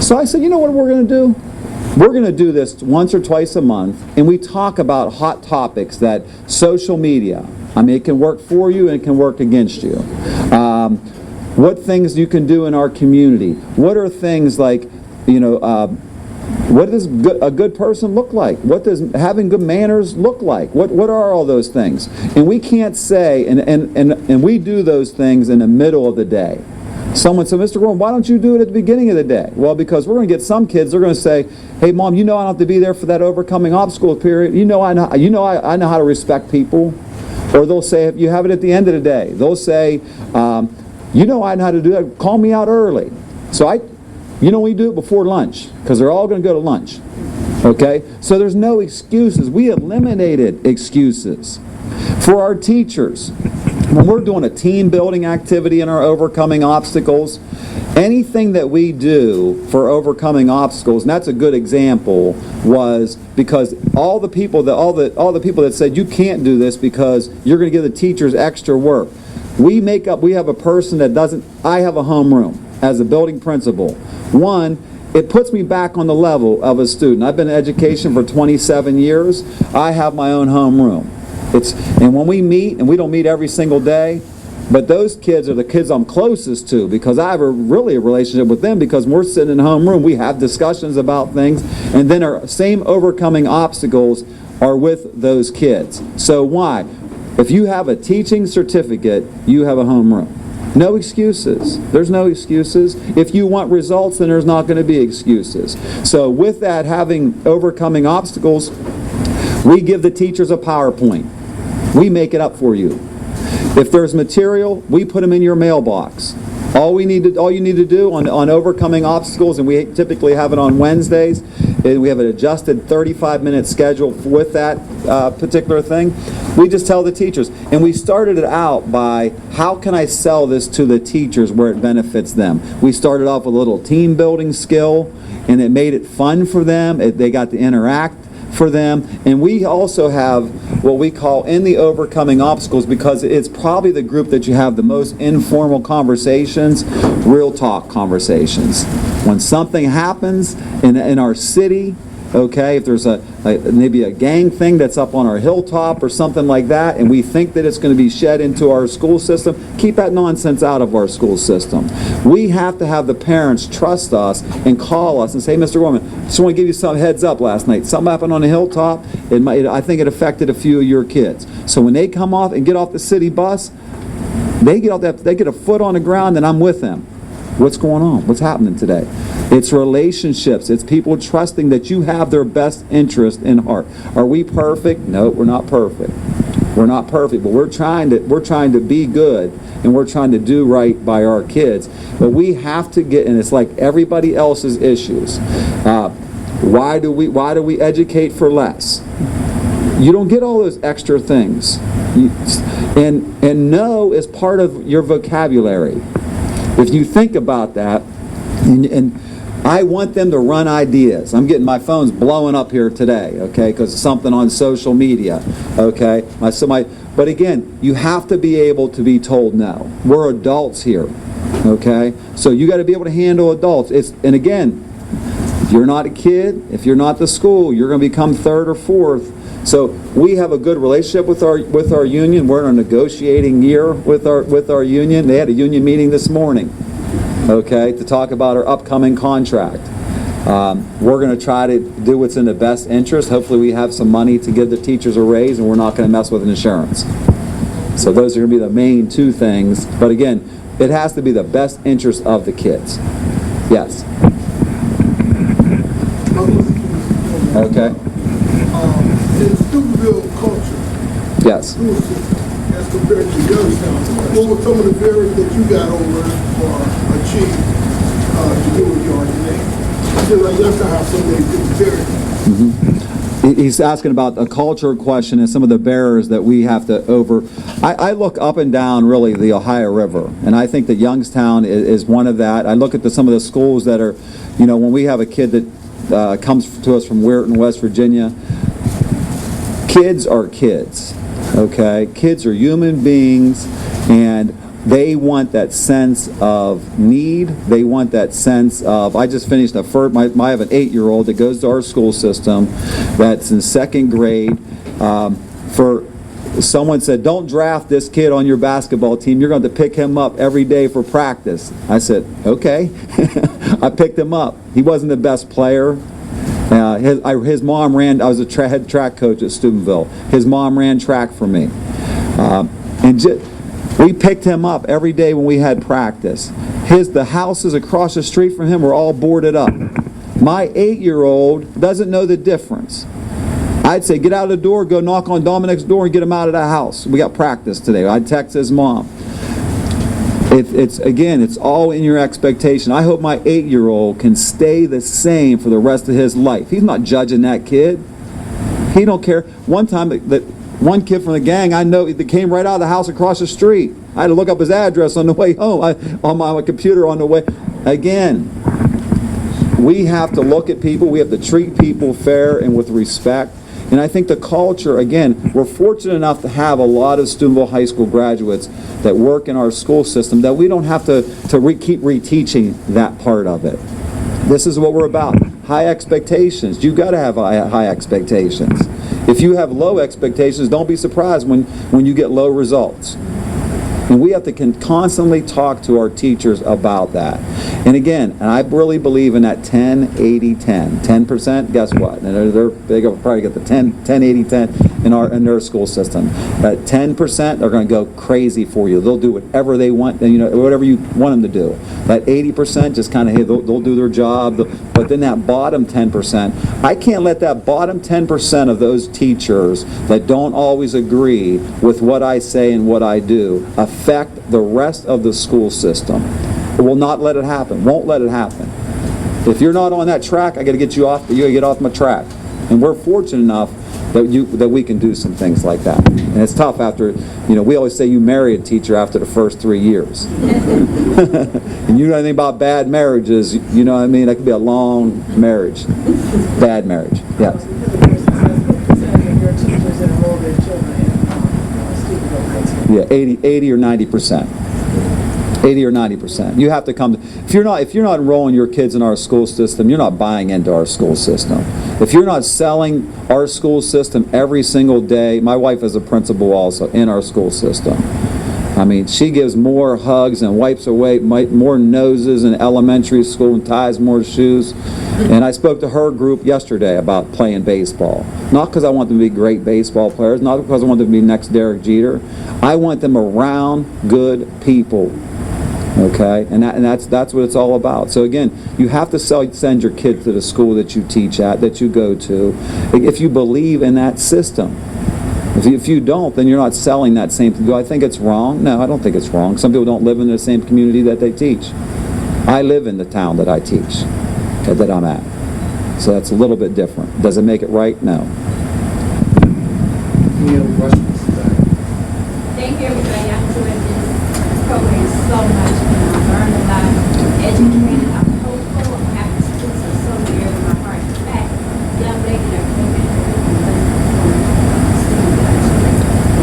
So I said, you know what we're going to do? We're going to do this once or twice a month, and we talk about hot topics that social media, I mean, it can work for you and it can work against you. What things you can do in our community? What are things like, what does a good person look like? What does having good manners look like? What are all those things? And we can't say, and we do those things in the middle of the day. Someone said, Mr. Gordon, why don't you do it at the beginning of the day? Well, because we're going to get some kids, they're going to say, hey, Mom, you know I don't have to be there for that overcoming obstacle period. I know how to respect people. Or they'll say, if you have it at the end of the day, they'll say, I know how to do that. Call me out early. So we do it before lunch, because they're all going to go to lunch. Okay? So there's no excuses. We eliminated excuses. For our teachers, when we're doing a team building activity in our overcoming obstacles, anything that we do for overcoming obstacles, and that's a good example, was because all the people that said you can't do this because you're going to give the teachers extra work. We have a person that doesn't. I have a homeroom as a building principal. One, it puts me back on the level of a student. I've been in education for 27 years. I have my own homeroom. And when we meet, and we don't meet every single day, but those kids are the kids I'm closest to, because I have really a relationship with them, because when we're sitting in homeroom, we have discussions about things, and then our same overcoming obstacles are with those kids. So why? If you have a teaching certificate, you have a home run. No excuses. There's no excuses. If you want results, then there's not going to be excuses. So with that, having overcoming obstacles, we give the teachers a PowerPoint. We make it up for you. If there's material, we put them in your mailbox. All you need to do on overcoming obstacles, and we typically have it on Wednesdays, and we have an adjusted 35-minute schedule with that particular thing. We just tell the teachers, and we started it out by, how can I sell this to the teachers where it benefits them? We started off with a little team building skill, and it made it fun for them. They got to interact for them. And we also have what we call in the overcoming obstacles, because it's probably the group that you have the most informal conversations, real talk conversations. When something happens in our city, okay, if there's maybe a gang thing that's up on our hilltop or something like that, and we think that it's going to be shed into our school system, keep that nonsense out of our school system. We have to have the parents trust us and call us and say, Mr. Gorman, just want to give you some heads up last night. Something happened on the hilltop. I think it affected a few of your kids. So when they come off and get off the city bus, they get a foot on the ground, and I'm with them. What's going on? What's happening today? It's relationships. It's people trusting that you have their best interest in heart. Are we perfect? No, we're not perfect. We're not perfect, but we're trying to be good, and we're trying to do right by our kids. But we have to get, and it's like everybody else's issues. Why do we educate for less? You don't get all those extra things. And no is part of your vocabulary. If you think about that, and I want them to run ideas. I'm getting, my phone's blowing up here today, okay, because of something on social media, okay. But again, you have to be able to be told no. We're adults here, okay. So you got to be able to handle adults. And again, if you're not a kid, if you're not the school, you're going to become third or fourth. So we have a good relationship with our union. We're in a negotiating year with our union. They had a union meeting this morning, okay, to talk about our upcoming contract. We're going to try to do what's in the best interest. Hopefully we have some money to give the teachers a raise, and we're not going to mess with insurance. So those are going to be the main two things. But again, it has to be the best interest of the kids. Yes. Okay. In Steubenville culture, yes, as compared to Youngstown, what were some of the barriers that you got over or achieved to do what you are today? I feel like Youngstown has so many different barriers. Mm-hmm. He's asking about a culture question and some of the barriers that we have to over. I look up and down really the Ohio River, and I think that Youngstown is one of that. I look at some of the schools that are, when we have a kid that comes to us from Weirton, West Virginia. Kids are kids, okay? Kids are human beings, and they want that sense of need. They want that sense of, I just finished I have an 8-year-old that goes to our school system that's in 2nd grade. Someone said, don't draft this kid on your basketball team. You're going to pick him up every day for practice. I said, okay. I picked him up. He wasn't the best player. His mom ran, I was a head track coach at Steubenville. His mom ran track for me. We picked him up every day when we had practice. The houses across the street from him were all boarded up. My 8-year-old doesn't know the difference. I'd say, get out of the door, go knock on Dominic's door and get him out of the house. We got practice today. I'd text his mom. It's all in your expectation. I hope my 8-year-old can stay the same for the rest of his life. He's not judging that kid. He don't care. One time, that one kid from the gang, I know, that came right out of the house across the street. I had to look up his address on the way home, on my computer on the way. Again, we have to look at people. We have to treat people fair and with respect. And I think the culture, again, we're fortunate enough to have a lot of Steubenville High School graduates that work in our school system that we don't have to keep reteaching that part of it. This is what we're about. High expectations. You've got to have high expectations. If you have low expectations, don't be surprised when you get low results. And we have to constantly talk to our teachers about that. And again, and I really believe in that 10-80-10. 10%, guess what? And they'll probably get the 10-80-10 in their school system. That 10%, they're going to go crazy for you. They'll do whatever they want, whatever you want them to do. That 80% just kind of, hey, they'll do their job. But then that bottom 10%, I can't let that bottom 10% of those teachers that don't always agree with what I say and what I do affect the rest of the school system. It will not let it happen. Won't let it happen. If you're not on that track, I got to get you off. You got to get off my track. And we're fortunate enough that we can do some things like that. And it's tough after, we always say you marry a teacher after the first 3 years. And you know anything about bad marriages, you know what I mean? That could be a long marriage. Bad marriage. Yeah. Yeah, 80 or 90%. 80 or 90%. You have to come. If you're not enrolling your kids in our school system, you're not buying into our school system. If you're not selling our school system every single day, my wife is a principal also in our school system. I mean, she gives more hugs and wipes away more noses in elementary school and ties more shoes. And I spoke to her group yesterday about playing baseball. Not because I want them to be great baseball players, not because I want them to be next Derek Jeter. I want them around good people. Okay, and that's what it's all about. So again, you have to send your kids to the school that you teach at, that you go to, if you believe in that system. If you don't, then you're not selling that same thing. Do I think it's wrong? No, I don't think it's wrong. Some people don't live in the same community that they teach. I live in the town that I teach, that I'm at. So that's a little bit different. Does it make it right? No. Any other questions? Thank you, everybody. I enjoyed this program so much, and I learned a lot, educated. I'm hopeful. I'm happy students are so dear to my heart. In fact, young lady that came in here,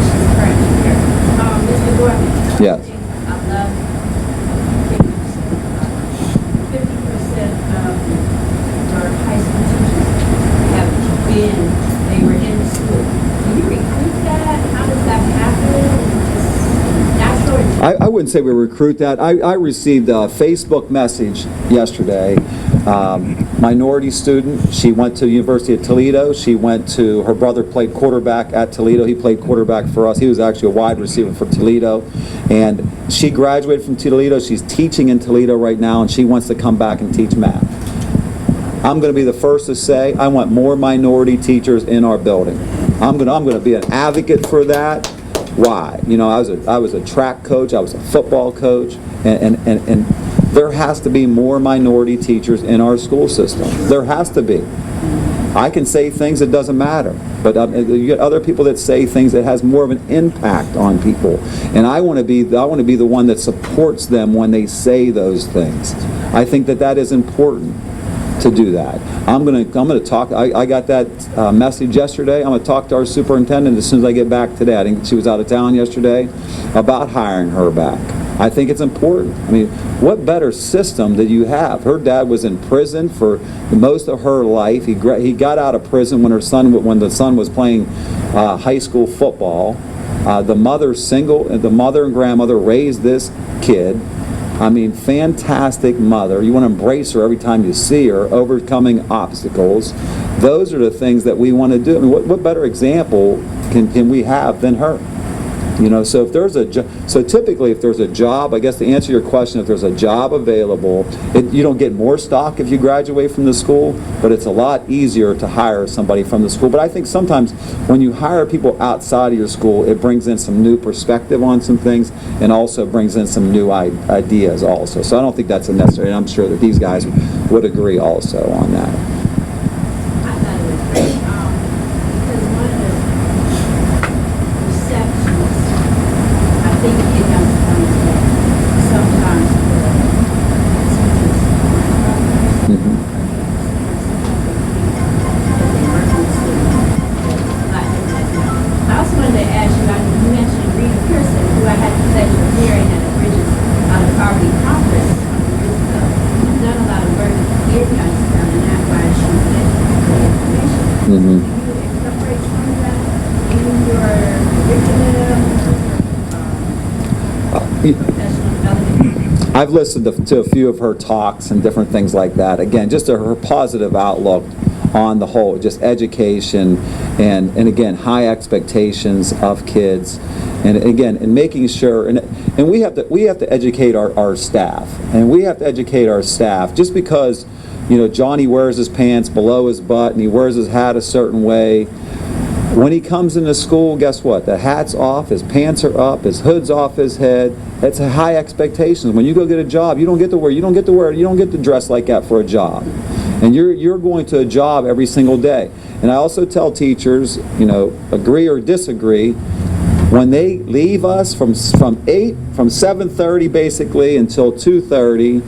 she's currently here. Mr. Gordon. Yes. I love 50% of our high school teachers have been, they were in the school. Do you recruit that? How does that happen? I wouldn't say we recruit that. I received a Facebook message yesterday. Minority student. She went to the University of Toledo. Her brother played quarterback at Toledo. He played quarterback for us. He was actually a wide receiver for Toledo. And she graduated from Toledo. She's teaching in Toledo right now, and she wants to come back and teach math. I'm going to be the first to say I want more minority teachers in our building. I'm going to be an advocate for that. Why? I was a track coach, I was a football coach, and there has to be more minority teachers in our school system. There has to be. I can say things that doesn't matter, but you get other people that say things that has more of an impact on people, and I want to be the one that supports them when they say those things. I think that is important to do that. I'm gonna talk. I got that message yesterday. I'm gonna talk to our superintendent as soon as I get back today. I think she was out of town yesterday, about hiring her back. I think it's important. I mean, what better system that you have? Her dad was in prison for most of her life. He got out of prison when the son was playing high school football. The mother and grandmother raised this kid. I mean, fantastic mother. You want to embrace her every time you see her, overcoming obstacles. Those are the things that we want to do. I mean, what better example can we have than her? So typically if there's a job, I guess to answer your question, if there's a job available, you don't get more stock if you graduate from the school, but it's a lot easier to hire somebody from the school. But I think sometimes when you hire people outside of your school, it brings in some new perspective on some things, and also brings in some new ideas also. So I don't think that's necessary, and I'm sure that these guys would agree also on that. I thought it was great, because one of the perceptions, I think it has come that sometimes the teachers I also wanted to ask you mentioned Rita Pearson, who I had the pleasure of hearing at the Bridges out of Poverty Conference years ago. She's done a lot of work here in Youngstown, and that's why she was getting the information. Mm-hmm. Do you incorporate some of that in your curriculum? professional development? I've listened to a few of her talks and different things like that. Again, just her positive outlook on the whole, just education and again, high expectations of kids. And again, and making sure, and we have to educate our staff. And we have to educate our staff. Just because, you know, Johnny wears his pants below his butt and he wears his hat a certain way, when he comes into school, guess what? The hat's off, his pants are up, his hood's off his head. That's a high expectations. When you go get a job, you don't get to dress like that for a job. And you're going to a job every single day. And I also tell teachers, you know, agree or disagree, when they leave us from 7:30 basically until 2:30,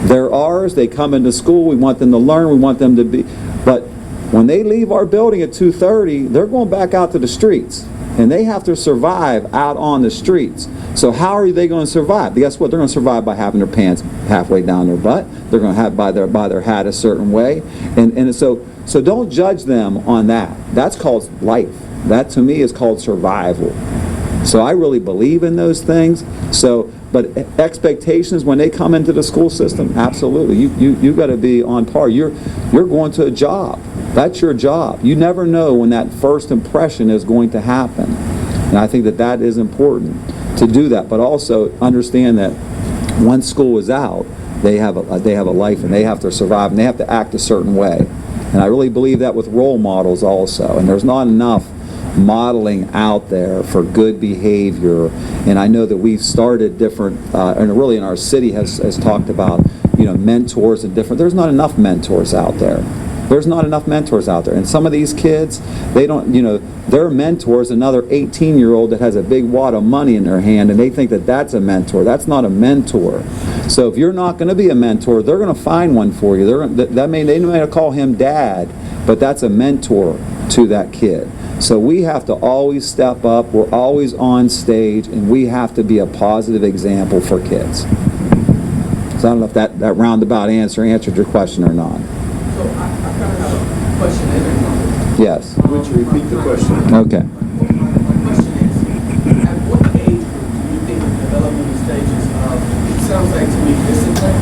they're ours. They come into school. We want them to learn. We want them to be. But when they leave our building at 2:30, they're going back out to the streets. And they have to survive out on the streets. So how are they going to survive? Guess what? They're going to survive by having their pants halfway down their butt. They're going to have by their hat a certain way. And so don't judge them on that. That's called life. That to me is called survival. So I really believe in those things. So, but expectations when they come into the school system, absolutely. You got to be on par. You're going to a job. That's your job. You never know when that first impression is going to happen. And I think that is important to do that. But also understand that once school is out, they have a life and they have to survive and they have to act a certain way. And I really believe that with role models also. And there's not enough modeling out there for good behavior. And I know that we've started different, and really in our city has talked about, you know, mentors and different. There's not enough mentors out there. There's not enough mentors out there. And some of these kids, they don't, you know, their mentor's another 18-year-old that has a big wad of money in their hand, and they think that that's a mentor. That's not a mentor. So if you're not going to be a mentor, they're going to find one for you. They may call him dad, but that's a mentor to that kid. So we have to always step up. We're always on stage, and we have to be a positive example for kids. So I don't know if that roundabout answer answered your question or not. So I kind of have a question and a comment. Yes. Would you repeat the question? Okay. My question is, at what age do you think the developmental stages of, it sounds like to me, discipline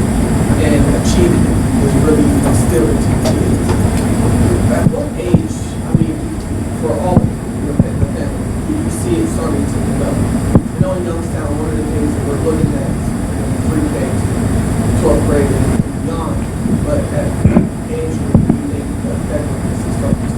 and achievement was really instilled into kids? At what age, I mean, for all your family, do you see it starting to develop? I know in Youngstown, one of the things that we're looking at is pre-K to 12th grade and beyond, but at what age do you think that this is starting to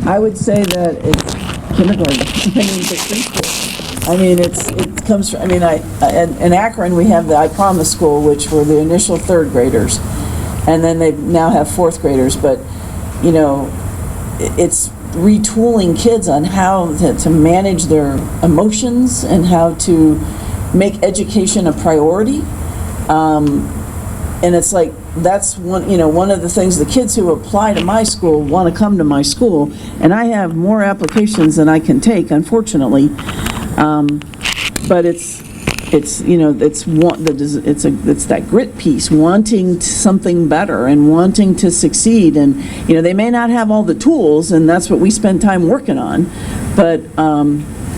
I would say that it's kindergarten. I mean, it's preschool. I mean, it comes from, I mean, in Akron, we have the I Promise School, which were the initial third graders. And then they now have fourth graders. But, you know, it's retooling kids on how to manage their emotions and how to make education a priority. And it's like, that's one of the things, the kids who apply to my school want to come to my school, and I have more applications than I can take, unfortunately. But it's that grit piece, wanting something better and wanting to succeed. And they may not have all the tools, and that's what we spend time working on. But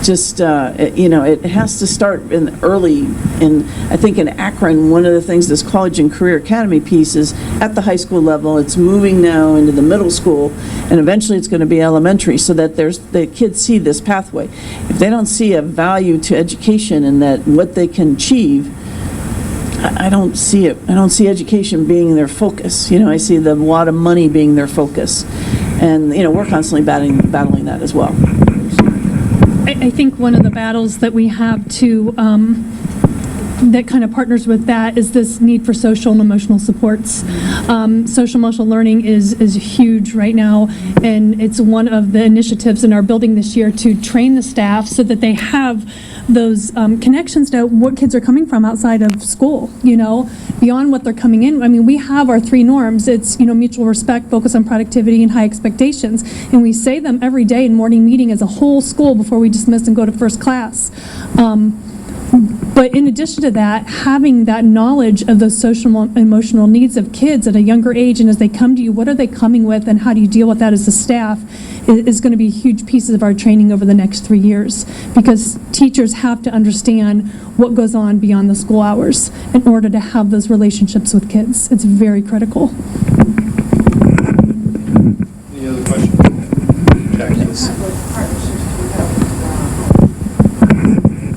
it has to start in early. And I think in Akron, one of the things this College and Career Academy piece is at the high school level. It's moving now into the middle school, and eventually it's going to be elementary, so that the kids see this pathway. If they don't see a value to education and that what they can achieve, I don't see it. I don't see education being their focus. I see a lot of money being their focus, and we're constantly battling that as well. I think one of the battles that we have to that kind of partners with that is this need for social and emotional supports. Social emotional learning is huge right now, and it's one of the initiatives in our building this year to train the staff so that they have those connections to what kids are coming from outside of school, beyond what they're coming in. I mean, we have our 3 norms. It's, mutual respect, focus on productivity, and high expectations. And we say them every day in morning meeting as a whole school before we dismiss and go to first class. But in addition to that, having that knowledge of those social and emotional needs of kids at a younger age, and as they come to you, what are they coming with, and how do you deal with that as a staff, is going to be huge pieces of our training over the next 3 years. Because teachers have to understand what goes on beyond the school hours in order to have those relationships with kids. It's very critical. Any other questions? Jackie?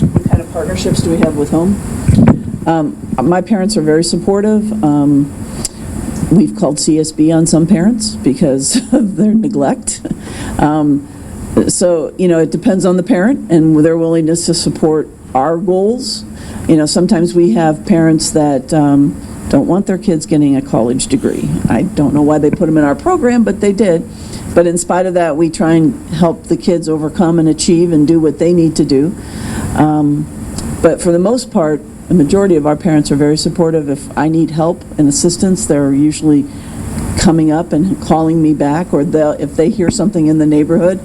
What kind of partnerships do we have with home? My parents are very supportive. We've called CSB on some parents because of their neglect. So, it depends on the parent and their willingness to support our goals. Sometimes we have parents that don't want their kids getting a college degree. I don't know why they put them in our program, but they did. But in spite of that, we try and help the kids overcome and achieve and do what they need to do. But for the most part, the majority of our parents are very supportive. If I need help and assistance, they're usually coming up and calling me back, or if they hear something in the neighborhood,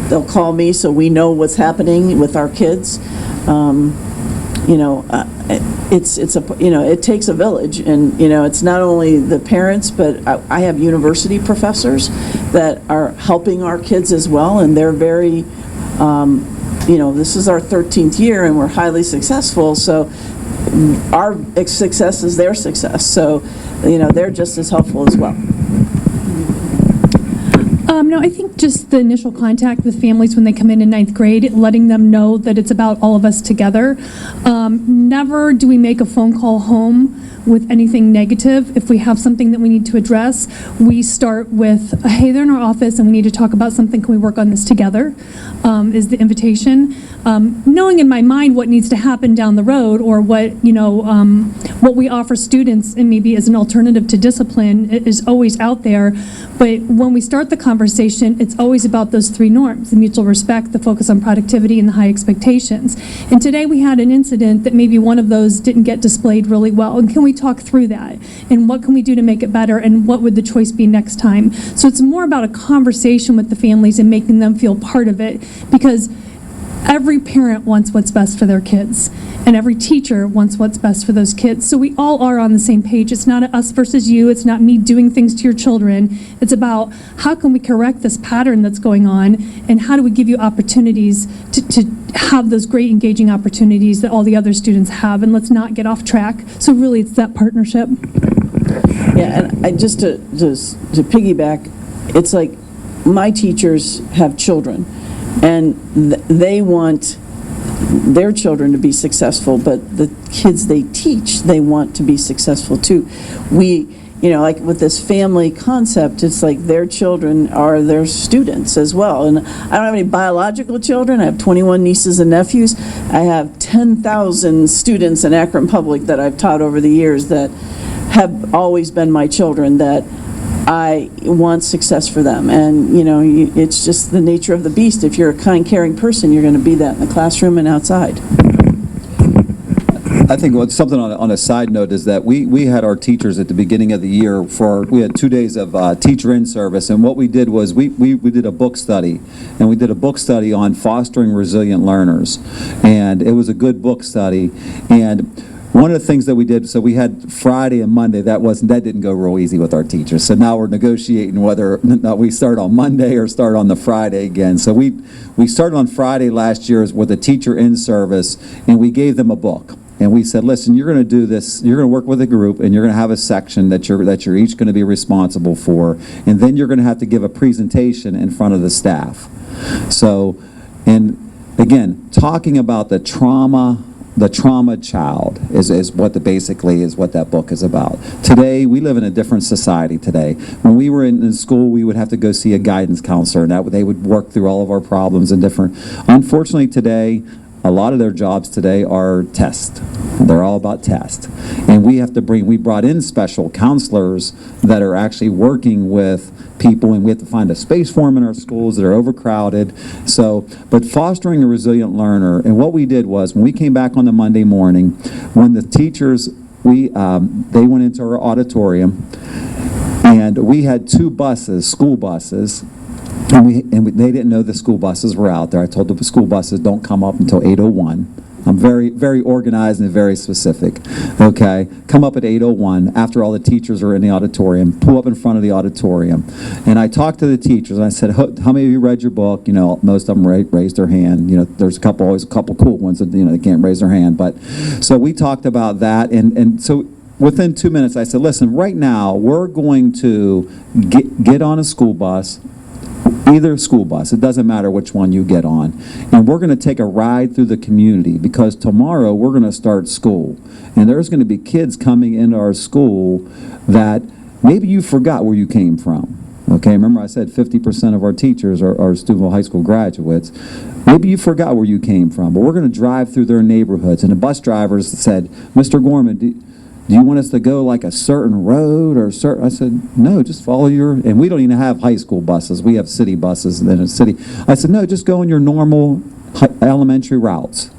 they'll call me so we know what's happening with our kids. It takes a village, and it's not only the parents, but I have university professors that are helping our kids as well, and they're very, this is our 13th year and we're highly successful, so our success is their success, so they're just as helpful as well. No, I think just the initial contact with families when they come in ninth grade, letting them know that it's about all of us together. Never do we make a phone call home with anything negative. If we have something that we need to address, we start with, hey, they're in our office and we need to talk about something. Can we work on this together? Is the invitation. Knowing in my mind what needs to happen down the road, or what we offer students and maybe as an alternative to discipline is always out there. But when we start the conversation, it's always about those three norms: the mutual respect, the focus on productivity, and the high expectations. And today we had an incident that maybe one of those didn't get displayed really well. And can we talk through that? And what can we do to make it better? And what would the choice be next time? So it's more about a conversation with the families and making them feel part of it, because every parent wants what's best for their kids, and every teacher wants what's best for those kids. So we all are on the same page. It's not a us versus you. It's not me doing things to your children. It's about how can we correct this pattern that's going on, and how do we give you opportunities to have those great engaging opportunities that all the other students have, and let's not get off track. So really it's that partnership. Yeah, and just to piggyback, it's like my teachers have children, and they want their children to be successful, but the kids they teach, they want to be successful too. We, like with this family concept, it's like their children are their students as well. And I don't have any biological children. I have 21 nieces and nephews. I have 10,000 students in Akron Public that I've taught over the years that have always been my children, that I want success for them. And it's just the nature of the beast. If you're a kind, caring person, you're going to be that in the classroom and outside. I think something on a side note is that we had our teachers at the beginning of the year we had 2 days of teacher in service, and what we did was we did a book study, and we did a book study on fostering resilient learners, and it was a good book study. And one of the things that we did, so we had Friday and Monday, that didn't go real easy with our teachers. So now we're negotiating whether we start on Monday or start on the Friday again. So we started on Friday last year with a teacher in service, and we gave them a book. And we said, listen, you're going to do this, you're going to work with a group, and you're going to have a section that you're each going to be responsible for, and then you're going to have to give a presentation in front of the staff. So, and again, talking about the trauma child is basically what that book is about. Today, we live in a different society today. When we were in school, we would have to go see a guidance counselor, and they would work through all of our problems and different. Unfortunately, today, a lot of their jobs today are test. They're all about test. And we brought in special counselors that are actually working with people, and we have to find a space for them in our schools that are overcrowded. So, but fostering a resilient learner, and what we did was, when we came back on the Monday morning, when the teachers, they went into our auditorium, and we had 2 buses, school buses, and they didn't know the school buses were out there. I told the school buses don't come up until 8:01. I'm very, very organized and very specific. Okay, come up at 8:01 after all the teachers are in the auditorium. Pull up in front of the auditorium, and I talked to the teachers. And I said, "How many of you read your book?" You know, most of them raised their hand. You know, there's always a couple cool ones that they can't raise their hand. But so we talked about that, and so within 2 minutes, I said, "Listen, right now we're going to get on a school bus." Either school bus, it doesn't matter which one you get on, and we're going to take a ride through the community, because tomorrow we're going to start school, and there's going to be kids coming into our school that maybe you forgot where you came from. Okay, remember I said 50% of our teachers are Steubenville High School graduates. Maybe you forgot where you came from, but we're going to drive through their neighborhoods. And the bus drivers said, "Mr. Gorman, do you want us to go like a certain road or certain?" I said, "No, just follow your," and we don't even have high school buses. We have city buses in a city. I said, "No, just go in your normal elementary routes.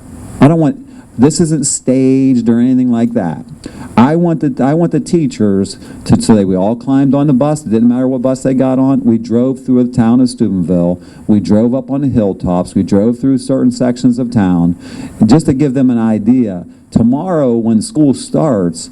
I don't want, this isn't staged or anything like that. I want the teachers to say we all climbed on the bus. It didn't matter what bus they got on. We drove through the town of Steubenville. We drove up on the hilltops. We drove through certain sections of town, just to give them an idea. Tomorrow, when school starts,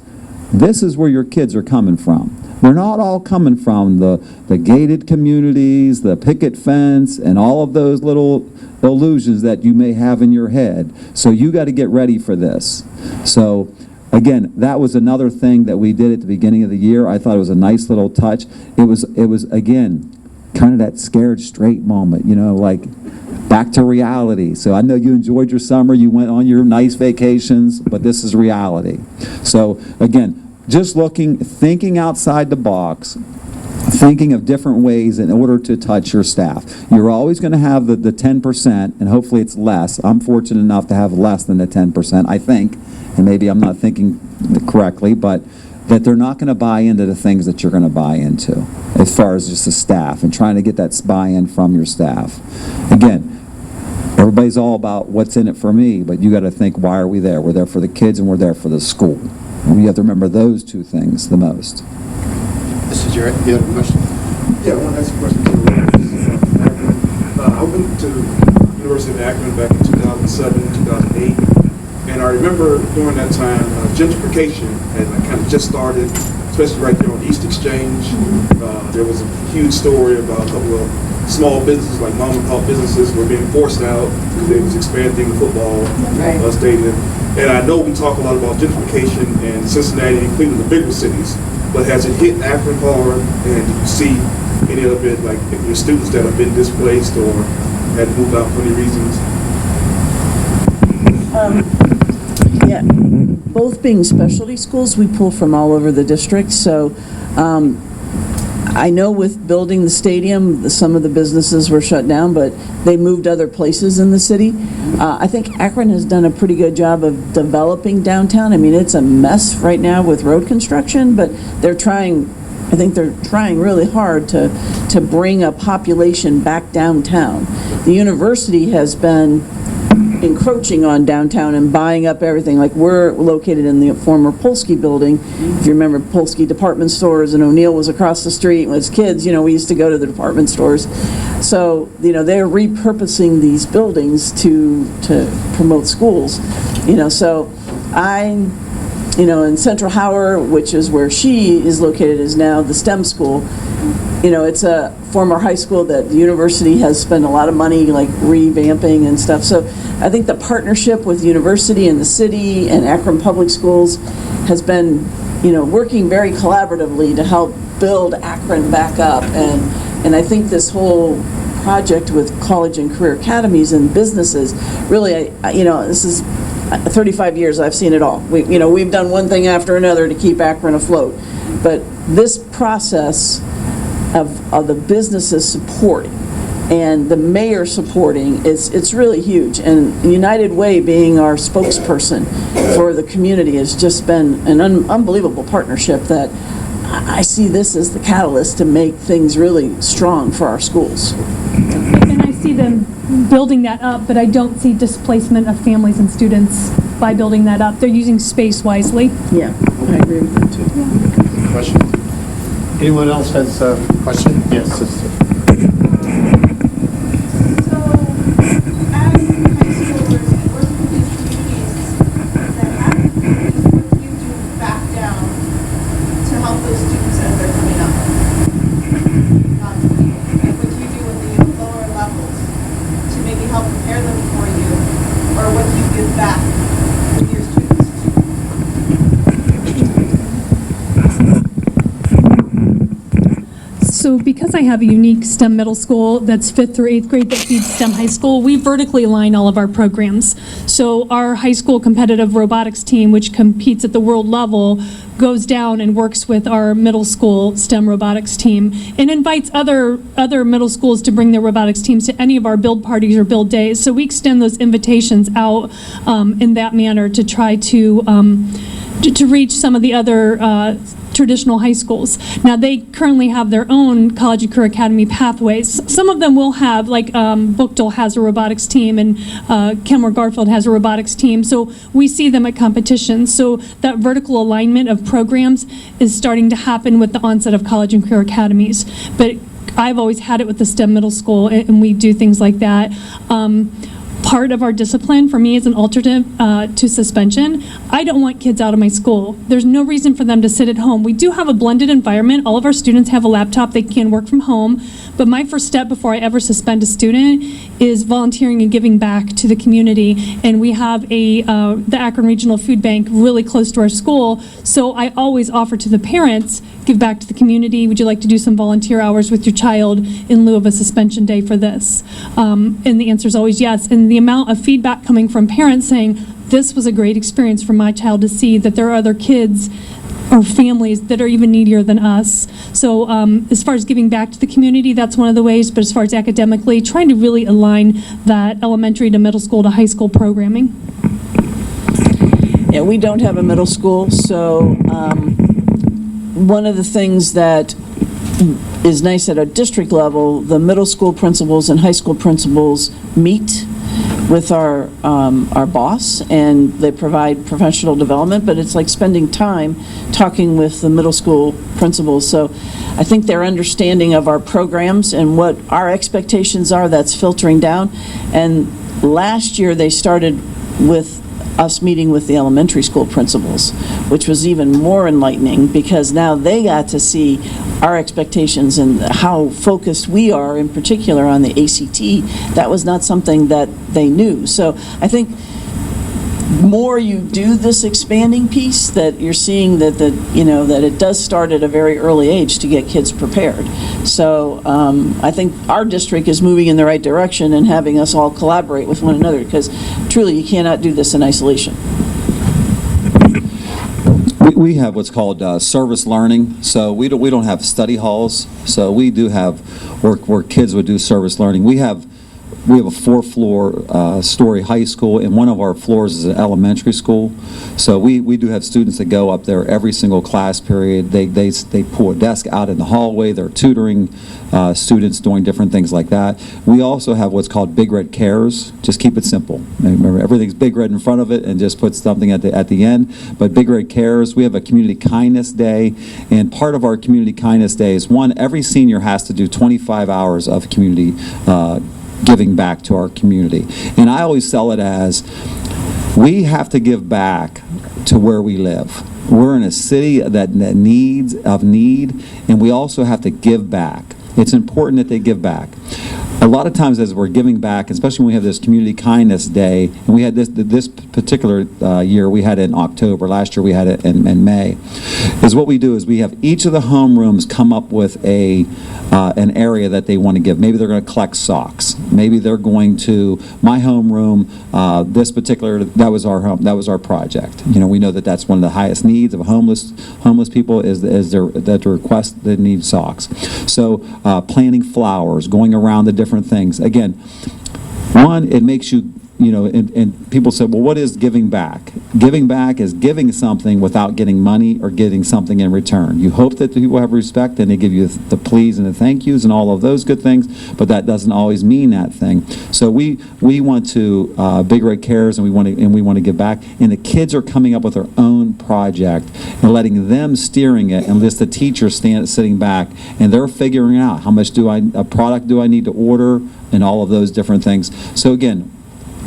this is where your kids are coming from. They're not all coming from the gated communities, the picket fence, and all of those little illusions that you may have in your head. So you got to get ready for this." So again, that was another thing that we did at the beginning of the year. I thought it was a nice little touch. It was again, kind of that scared straight moment, like back to reality. So I know you enjoyed your summer, you went on your nice vacations, but this is reality. So again, just thinking outside the box, thinking of different ways in order to touch your staff. You're always going to have the 10%, and hopefully it's less. I'm fortunate enough to have less than the 10%, I think, and maybe I'm not thinking correctly, but that they're not going to buy into the things that you're going to buy into as far as just the staff and trying to get that buy-in from your staff. Again, everybody's all about what's in it for me, but you got to think, why are we there? We're there for the kids and we're there for the school. And you have to remember those two things the most. This is your, you have a question? Yeah, I want to ask a question to Akron. I went to University of Akron back in 2007, 2008, and I remember during that time, gentrification had kind of just started, especially right there on East Exchange. There was a huge story about a couple of small businesses, like mom and pop businesses, were being forced out because they was expanding the football stadium. And I know we talk a lot about gentrification in Cincinnati and Cleveland, the bigger cities, but has it hit Akron hard? And do you see any of it, like your students that have been displaced or had to move out for any reasons? Yeah, both being specialty schools, we pull from all over the district. So I know with building the stadium, some of the businesses were shut down, but they moved other places in the city. I think Akron has done a pretty good job of developing downtown. I mean, it's a mess right now with road construction, but they're trying, I think they're trying really hard to bring a population back downtown. The university has been encroaching on downtown and buying up everything. Like, we're located in the former Polsky building. If you remember, Polsky department stores, and O'Neill was across the street. As kids, we used to go to the department stores. So, they're repurposing these buildings to promote schools. So in Central Howard, which is where she is located, is now the STEM school. It's a former high school that the university has spent a lot of money like revamping and stuff. So I think the partnership with the university and the city and Akron Public Schools has been, working very collaboratively to help build Akron back up. And I think this whole project with college and career academies and businesses, really, this is 35 years I've seen it all. We've done one thing after another to keep Akron afloat. But this process of the businesses supporting and the mayor supporting, it's really huge. And United Way being our spokesperson for the community has just been an unbelievable partnership that I see this as the catalyst to make things really strong for our schools. And I see them building that up, but I don't see displacement of families and students by building that up. They're using space wisely. Yeah, I agree with that too. Yeah. Question? Anyone else has a question? Yes, sister. So, as high schoolers working with these communities, give back to your students? So because I have a unique STEM middle school that's 5th through 8th grade that feeds STEM high school, we vertically align all of our programs. So our high school competitive robotics team, which competes at the world level, goes down and works with our middle school STEM robotics team and invites other middle schools to bring their robotics teams to any of our build parties or build days. So we extend those invitations out in that manner to try to reach some of the other traditional high schools. Now, they currently have their own college and career academy pathways. Some of them will have, like Bookdale has a robotics team, and Kenmore Garfield has a robotics team. So we see them at competitions. So that vertical alignment of programs is starting to happen with the onset of college and career academies. But I've always had it with the STEM middle school, and we do things like that. Part of our discipline for me is an alternative to suspension. I don't want kids out of my school. There's no reason for them to sit at home. We do have a blended environment. All of our students have a laptop. They can work from home. But my first step before I ever suspend a student is volunteering and giving back to the community. And we have the Akron Regional Food Bank really close to our school. So I always offer to the parents, give back to the community. Would you like to do some volunteer hours with your child in lieu of a suspension day for this? And the answer is always yes. And the amount of feedback coming from parents saying, this was a great experience for my child to see that there are other kids or families that are even needier than us. So as far as giving back to the community, that's one of the ways, but as far as academically, trying to really align that elementary to middle school to high school programming. Yeah, we don't have a middle school, so one of the things that is nice at a district level, the middle school principals and high school principals meet with our boss, and they provide professional development, but it's like spending time talking with the middle school principals. So I think their understanding of our programs and what our expectations are, that's filtering down. And last year they started with us meeting with the elementary school principals, which was even more enlightening because now they got to see our expectations and how focused we are, in particular on the ACT. That was not something that they knew. So I think more you do this expanding piece, that you're seeing that that it does start at a very early age to get kids prepared. So I think our district is moving in the right direction and having us all collaborate with one another, because truly you cannot do this in isolation. We have what's called service learning. So we don't have study halls. So we do have where kids would do service learning. We have a 4-floor story high school, and one of our floors is an elementary school. So we do have students that go up there every single class period. They pull a desk out in the hallway. They're tutoring students, doing different things like that. We also have what's called Big Red Cares. Just keep it simple. Remember, everything's Big Red in front of it, and just put something at the end. But Big Red Cares, we have a Community Kindness Day, and part of our Community Kindness Day is, one, every senior has to do 25 hours of community giving back to our community. And I always sell it as, we have to give back to where we live. We're in a city that needs, and we also have to give back. It's important that they give back. A lot of times as we're giving back, especially when we have this Community Kindness Day, and we had this particular year, we had it in October. Last year we had it in May. Is what we do is we have each of the homerooms come up with an area that they want to give. Maybe they're going to collect socks. Maybe they're going to, my homeroom, this particular, that was our project. We know that that's one of the highest needs of homeless people is their request, they need socks. So planting flowers, going around the different things. Again, one, it makes you, and people say, well, what is giving back? Giving back is giving something without getting money or getting something in return. You hope that the people have respect and they give you the please and the thank yous and all of those good things, but that doesn't always mean that thing. So we want to Big Red Cares, and we want to give back. And the kids are coming up with their own project and letting them steering it, and just the teacher sitting back, and they're figuring out how much a product do I need to order, and all of those different things. So again,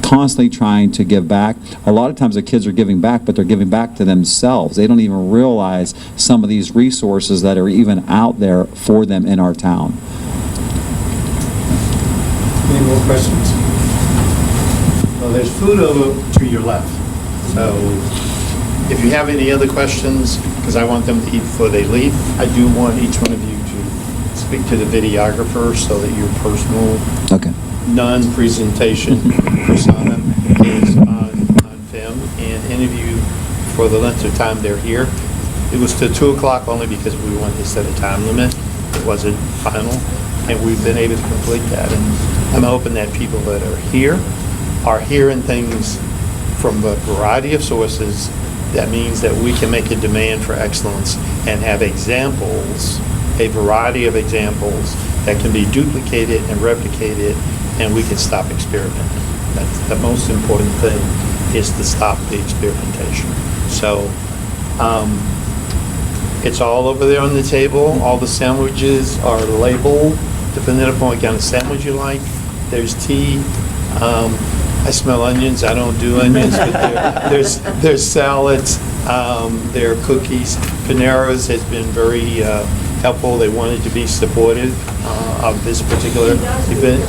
constantly trying to give back. A lot of times the kids are giving back, but they're giving back to themselves. They don't even realize some of these resources that are even out there for them in our town. Any more questions? Well, there's food over to your left. So if you have any other questions, because I want them to eat before they leave, I do want each one of you to speak to the videographer so that your personal Okay. non-presentation persona is on film and interview for the length of time they're here. It was to 2 o'clock only because we wanted to set a time limit. It wasn't final, and we've been able to complete that. And I'm hoping that people that are hearing things from a variety of sources. That means that we can make a demand for excellence and have examples, a variety of examples that can be duplicated and replicated, and we can stop experimenting. That's the most important thing, is to stop the experimentation. So it's all over there on the table. All the sandwiches are labeled, depending upon what kind of sandwich you like. There's tea. I smell onions. I don't do onions, but there's salads. There are cookies. Panera's has been very helpful. They wanted to be supportive of this particular event.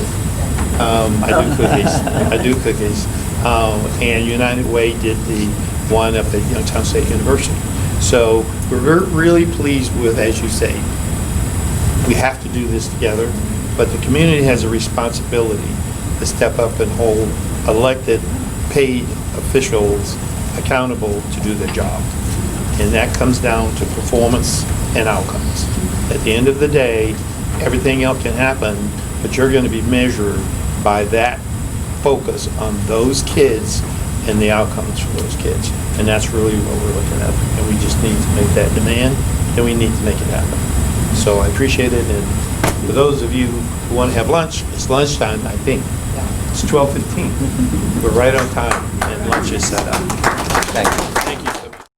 I do cookies. And United Way did the one up at Youngstown State University. So we're really pleased with, as you say, we have to do this together, but the community has a responsibility to step up and hold elected, paid officials accountable to do their job. And that comes down to performance and outcomes. At the end of the day, everything else can happen, but you're going to be measured by that focus on those kids and the outcomes for those kids. And that's really what we're looking at. And we just need to make that demand, and we need to make it happen. So I appreciate it. And for those of you who want to have lunch, it's lunchtime, I think. It's 12:15. We're right on time, and lunch is set up. Thank you.